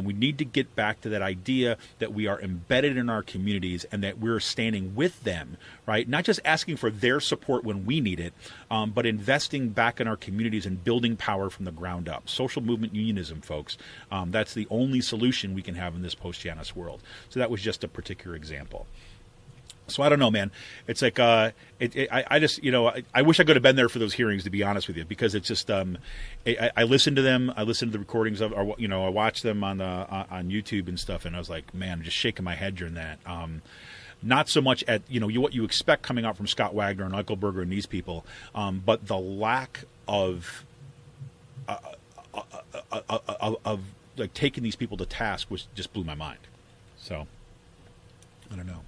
S2: We need to get back to that idea that we are embedded in our communities and that we're standing with them, right? Not just asking for their support when we need it, but investing back in our communities and building power from the ground up. Social movement unionism, folks. That's the only solution we can have in this post-Janus world. So that was just a particular example. So I don't know, man. It's like I just, I wish I could have been there for those hearings, to be honest with you, because it's just I listened to them. I listened to the recordings of, or, I watched them on YouTube and stuff, and I was like, man, I'm just shaking my head during that. Not so much at what you expect coming out from Scott Wagner and Eichelberger and these people, but the lack of like taking these people to task, which just blew my mind. So I don't know.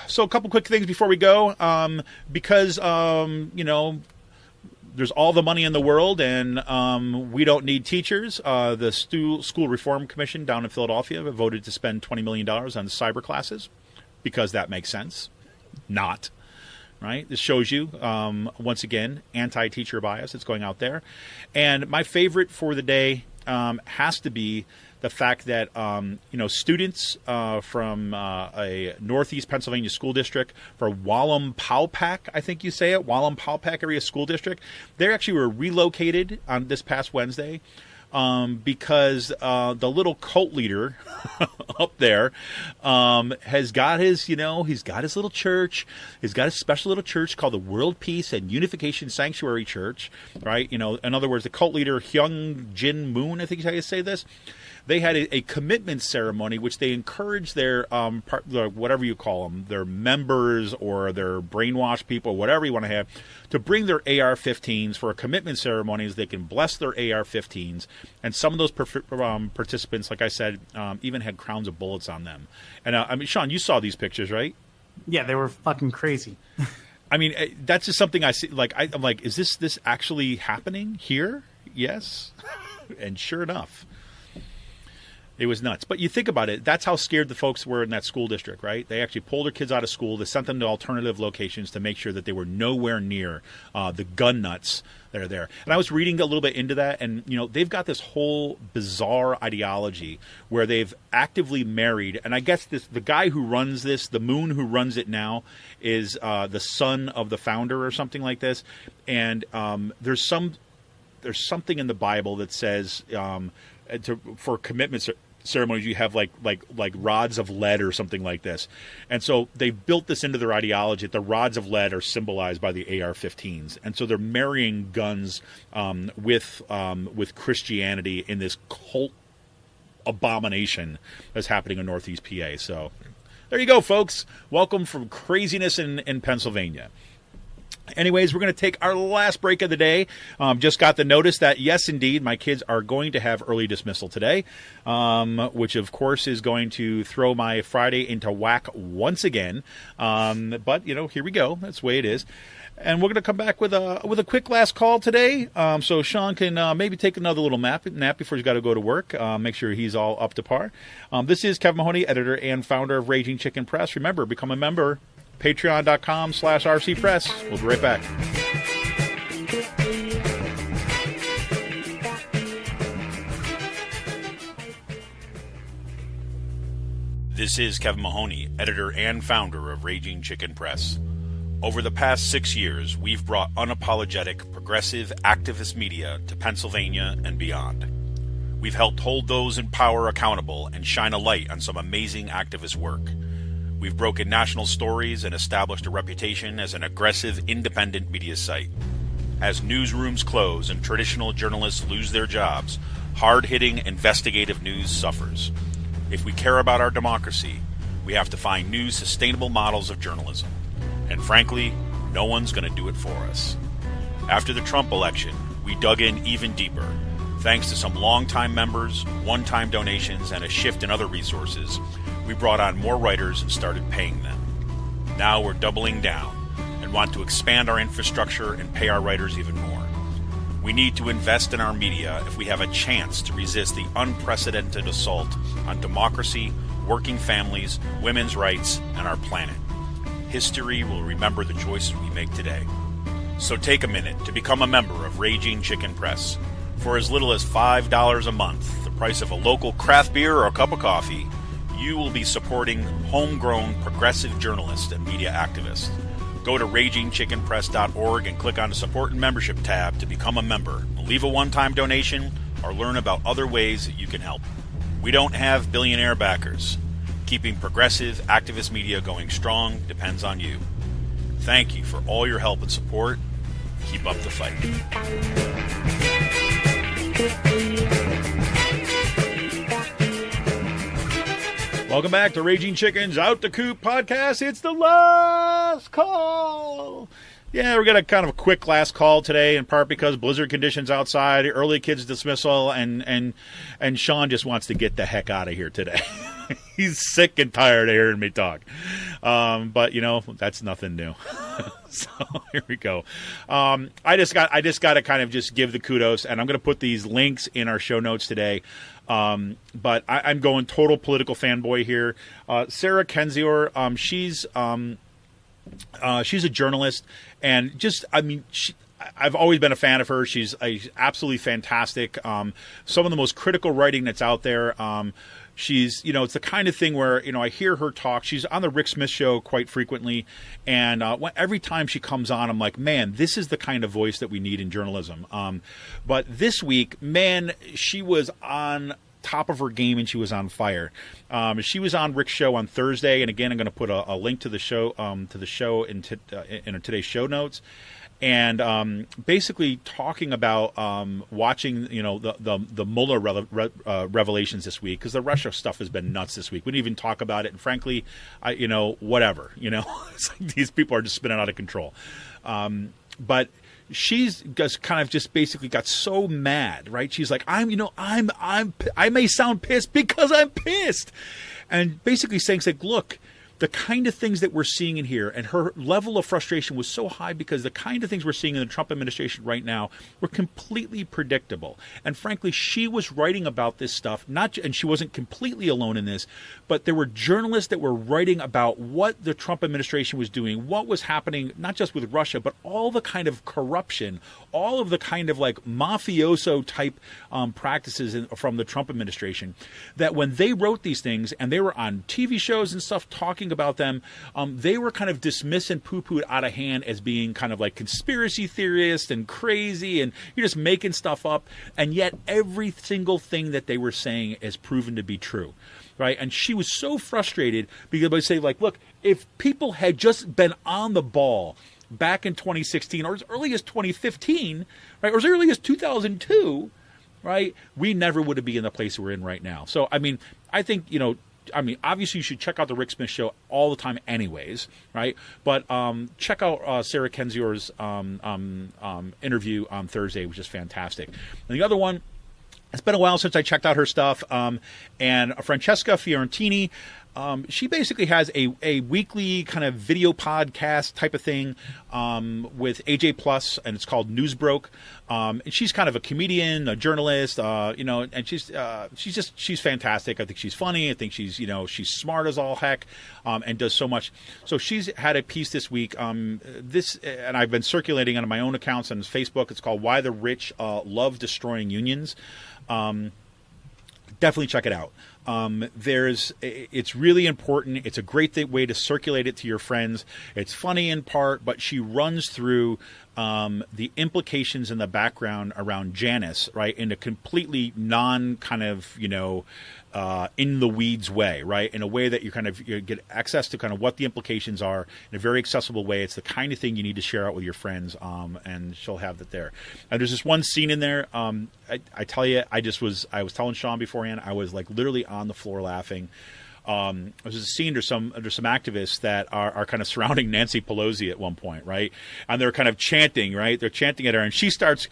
S2: So a couple quick things before we go, because there's all the money in the world, and we don't need teachers. The School Reform Commission down in Philadelphia voted to spend $20 million on cyber classes because that makes sense. Not. Right? This shows you, once again, anti-teacher bias that's going out there. And my favorite for the day has to be the fact that, students from a Northeast Pennsylvania school district for Wallam-Powpack, I think you say it, Wallam-Powpack area school district, they actually were relocated on this past Wednesday because the little cult leader up there has got his, he's got his little church. He's got a special little church called the World Peace and Unification Sanctuary Church, right? In other words, the cult leader Hyung Jin Moon, I think is how you say this. They had a commitment ceremony, which they encouraged their, whatever you call them, their members or their brainwashed people, whatever you want to have, to bring their AR-15s for a commitment ceremony so they can bless their AR-15s. And some of those participants, like I said, even had crowns of bullets on them. And Sean, you saw these pictures, right?
S4: Yeah, they were fucking crazy.
S2: I mean, that's just something I see. Like, I'm like, is this actually happening here? Yes. And sure enough. It was nuts. But you think about it, that's how scared the folks were in that school district, right? They actually pulled their kids out of school. They sent them to alternative locations to make sure that they were nowhere near the gun nuts that are there. And I was reading a little bit into that, and, they've got this whole bizarre ideology where they've actively married, and I guess the guy who runs this, the Moon who runs it now, is the son of the founder or something like this. And there's something in the Bible that says for commitments ceremonies you have like rods of lead or something like this, and so they built this into their ideology that the rods of lead are symbolized by the AR-15s, and so they're marrying guns with Christianity in this cult abomination that's happening in Northeast PA. So there you go, folks. Welcome from craziness in Pennsylvania. Anyways, we're going to take our last break of the day. Just got the notice that, yes, indeed, my kids are going to have early dismissal today, which, of course, is going to throw my Friday into whack once again. But, here we go. That's the way it is. And we're going to come back with a quick last call today, so Sean can maybe take another little nap before he's got to go to work. Make sure he's all up to par. This is Kevin Mahoney, editor and founder of Raging Chicken Press. Remember, become a member. Patreon.com/RC Press. We'll be right back. This is Kevin Mahoney, editor and founder of Raging Chicken Press. Over the past 6 years, we've brought unapologetic, progressive, activist media to Pennsylvania and beyond. We've helped hold those in power accountable and shine a light on some amazing activist work. We've broken national stories and established a reputation as an aggressive, independent media site. As newsrooms close and traditional journalists lose their jobs, hard-hitting investigative news suffers. If we care about our democracy, we have to find new, sustainable models of journalism. And frankly, no one's going to do it for us. After the Trump election, we dug in even deeper. Thanks to some longtime members, one-time donations, and a shift in other resources, we brought on more writers and started paying them. Now we're doubling down and want to expand our infrastructure and pay our writers even more. We need to invest in our media if we have a chance to resist the unprecedented assault on democracy, working families, women's rights, and our planet. History will remember the choices we make today. So take a minute to become a member of Raging Chicken Press. For as little as $5 a month, the price of a local craft beer or a cup of coffee, you will be supporting homegrown progressive journalists and media activists. Go to ragingchickenpress.org and click on the Support and Membership tab to become a member. Leave a one-time donation or learn about other ways that you can help. We don't have billionaire backers. Keeping progressive activist media going strong depends on you. Thank you for all your help and support. Keep up the fight. Welcome back to Raging Chicken's Out the Coop podcast. It's the last call. Yeah, we're going to kind of a quick last call today, in part because blizzard conditions outside, early kids dismissal, and Sean just wants to get the heck out of here today. He's sick and tired of hearing me talk. But you know, that's nothing new. So here we go. I just got to kind of just give the kudos, and I'm going to put these links in our show notes today. But I'm going total political fanboy here. Sarah Kendzior, she's a journalist, and just, I mean, I've always been a fan of her. She's absolutely fantastic. Some of the most critical writing that's out there. She's, you know, it's the kind of thing where, you know, I hear her talk. She's on the Rick Smith show quite frequently. And every time she comes on, I'm like, man, this is the kind of voice that we need in journalism. But this week, man, she was on top of her game and she was on fire. She was on Rick's show on Thursday. And again, I'm going to put a link to the show in today's show notes. And basically talking about watching, you know, the Mueller revelations this week, because the Russia stuff has been nuts this week. We didn't even talk about it, and frankly, you know, whatever. You know, it's like these people are just spinning out of control. But she's just kind of just basically got so mad, right? She's like, I may sound pissed because I'm pissed, and basically saying, like, look. The kind of things that we're seeing in here, and her level of frustration was so high because the kind of things we're seeing in the Trump administration right now were completely predictable. And frankly, she was writing about this stuff, and she wasn't completely alone in this, but there were journalists that were writing about what the Trump administration was doing, what was happening, not just with Russia, but all the kind of corruption, all of the kind of like mafioso type practices from the Trump administration, that when they wrote these things and they were on TV shows and stuff talking about them, they were kind of dismissed and poo-pooed out of hand as being kind of like conspiracy theorists and crazy, and you're just making stuff up. And yet every single thing that they were saying is proven to be true, right? And she was so frustrated because they say, like, look, if people had just been on the ball back in 2016 or as early as 2015, right, or as early as 2002, right, we never would have been in the place we're in right now. So, I mean, I think, you know, obviously you should check out the Rick Smith show all the time anyways, right? But check out Sarah Kendzior's interview on Thursday, which is fantastic. And the other one, it's been a while since I checked out her stuff, and Francesca Fiorentini, she basically has a weekly kind of video podcast type of thing with AJ Plus, and it's called Newsbroke. And she's kind of a comedian, a journalist, you know, and she's fantastic. I think she's funny. I think she's smart as all heck, and does so much. So she's had a piece this week. And I've been circulating on my own accounts on Facebook. It's called "Why the Rich Love Destroying Unions." Definitely check it out. It's really important. It's a great way to circulate it to your friends. It's funny in part, but she runs through the implications in the background around Janus, right, in a completely kind of, in the weeds way, right, in a way that you get access to kind of what the implications are in a very accessible way. It's the kind of thing you need to share out with your friends, and she'll have that there. And there's this one scene in there. I tell you, I was telling Sean beforehand, I was like literally on the floor laughing. there's a scene, there's some activists that are kind of surrounding Nancy Pelosi at one point, right? And they're kind of chanting, right? They're chanting at her, and she starts,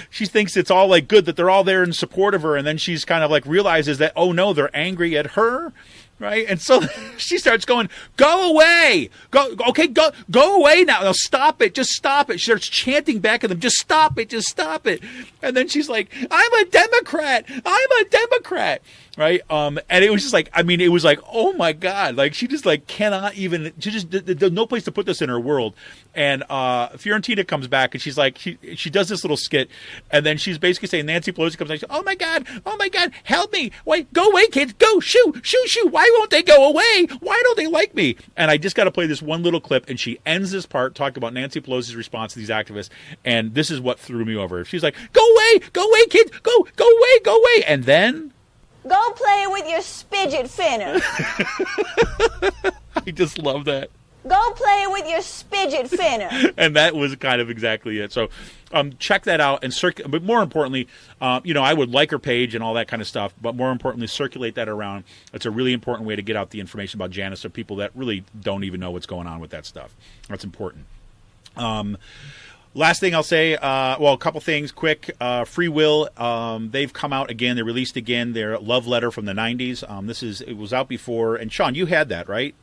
S2: she thinks it's all like good that they're all there in support of her, and then she's kind of like realizes that, oh no, they're angry at her. Right, and so she starts going, "Go away! Go away now! Now stop it! Just stop it!" She starts chanting back at them, "Just stop it! Just stop it!" And then she's like, "I'm a Democrat! I'm a Democrat!" Right? And it was just like, it was like, oh my God! Like she just like cannot even. There's no place to put this in her world. And Fiorentina comes back and she's like, she does this little skit, and then she's basically saying, Nancy Pelosi comes like, oh my God, help me! Wait, go away, kids! Go, shoo! Why won't they go away? Why don't they like me? And I just got to play this one little clip, and she ends this part talking about Nancy Pelosi's response to these activists, and this is what threw me over. She's like, go away, kids! Go away! And then,
S8: go play with your spidget finner.
S2: I just love that.
S8: Go play with your spidget finner.
S2: And that was kind of exactly it. So check that out. But more importantly, I would like her page and all that kind of stuff. But more importantly, circulate that around. It's a really important way to get out the information about Janus to people that really don't even know what's going on with that stuff. That's important. Last thing I'll say, a couple things quick. Free Will, they've come out again. They released again their love letter from the 90s. It was out before. And Sean, you had that, right?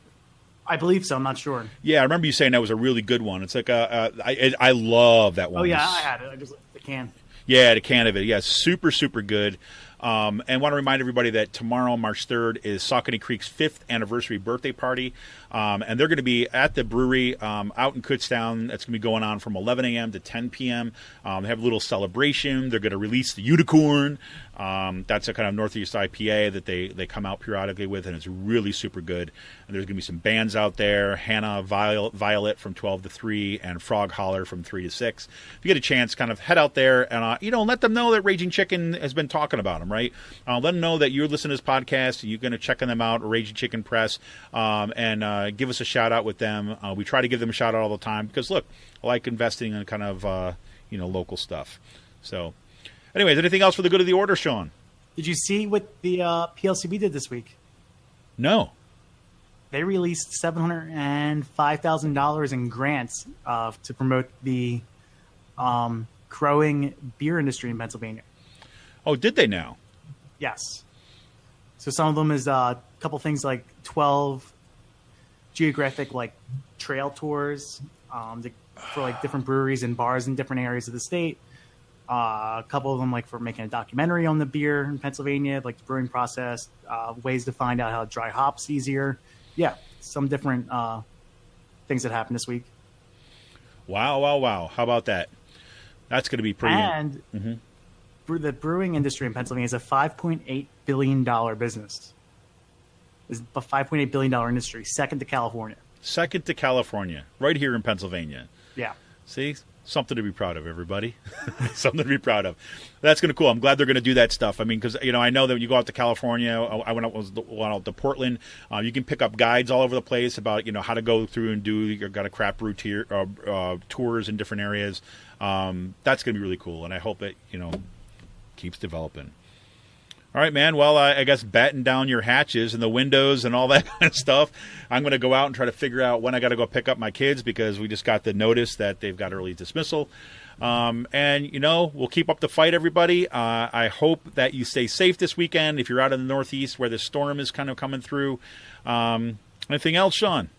S4: I believe so. I'm not sure.
S2: Yeah, I remember you saying that was a really good one. It's like I love that one.
S4: Oh yeah, I had it. I just the can.
S2: Yeah, the can of it. Yeah, super, super good. And want to remind everybody that tomorrow, March 3rd, is Saucony Creek's 5th anniversary birthday party. And they're going to be at the brewery out in Kutztown. That's going to be going on from 11 a.m. to 10 p.m. They have a little celebration. They're going to release the Unicorn. That's a kind of Northeast IPA that they come out periodically with, and it's really super good. And there's going to be some bands out there, Hannah Violet from 12 to 3 and Frog Holler from 3 to 6. If you get a chance, kind of head out there and, let them know that Raging Chicken has been talking about them, right? Let them know that you're listening to this podcast and you're going to check them out, Raging Chicken Press, and give us a shout-out with them. We try to give them a shout-out all the time because, look, I like investing in kind of, local stuff. So, anyways, anything else for the good of the order, Sean?
S4: Did you see what the PLCB did this week?
S2: No.
S4: They released $705,000 in grants to promote the growing beer industry in Pennsylvania.
S2: Oh, did they now?
S4: Yes. So some of them is a couple things like 12 geographic trail tours for different breweries and bars in different areas of the state. A couple of them for making a documentary on the beer in Pennsylvania, the brewing process, ways to find out how to dry hops easier. Yeah, some different things that happened this week.
S2: Wow. How about that? That's going to be pretty...
S4: And the brewing industry in Pennsylvania is a $5.8 billion business. It's a $5.8 billion industry, second to California.
S2: Second to California, right here in Pennsylvania.
S4: Yeah.
S2: See? Something to be proud of, everybody. Something to be proud of. That's going to cool. I'm glad they're going to do that stuff. I mean, because, I know that when you go out to California, I went out to Portland, you can pick up guides all over the place about, how to go through and got a craft brew tours in different areas. That's going to be really cool. And I hope it, keeps developing. All right, man. Well, I guess batten down your hatches and the windows and all that kind of stuff. I'm going to go out and try to figure out when I got to go pick up my kids because we just got the notice that they've got early dismissal. And, we'll keep up the fight, everybody. I hope that you stay safe this weekend if you're out in the Northeast where the storm is kind of coming through. Anything else, Sean?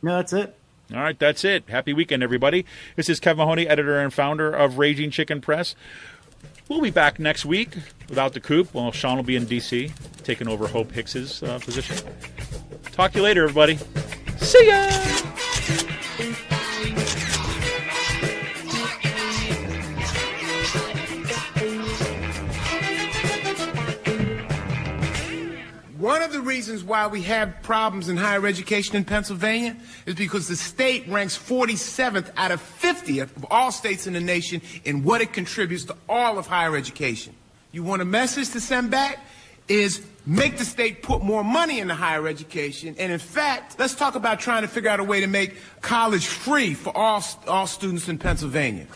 S4: No, that's it.
S2: All right, that's it. Happy weekend, everybody. This is Kev Mahoney, editor and founder of Raging Chicken Press. We'll be back next week without the coop. Well, Sean will be in D.C. taking over Hope Hicks's position. Talk to you later, everybody. See ya!
S1: One of the reasons why we have problems in higher education in Pennsylvania is because the state ranks 47th out of 50 of all states in the nation in what it contributes to all of higher education. You want a message to send back? Is make the state put more money into higher education. And in fact, let's talk about trying to figure out a way to make college free for all students in Pennsylvania.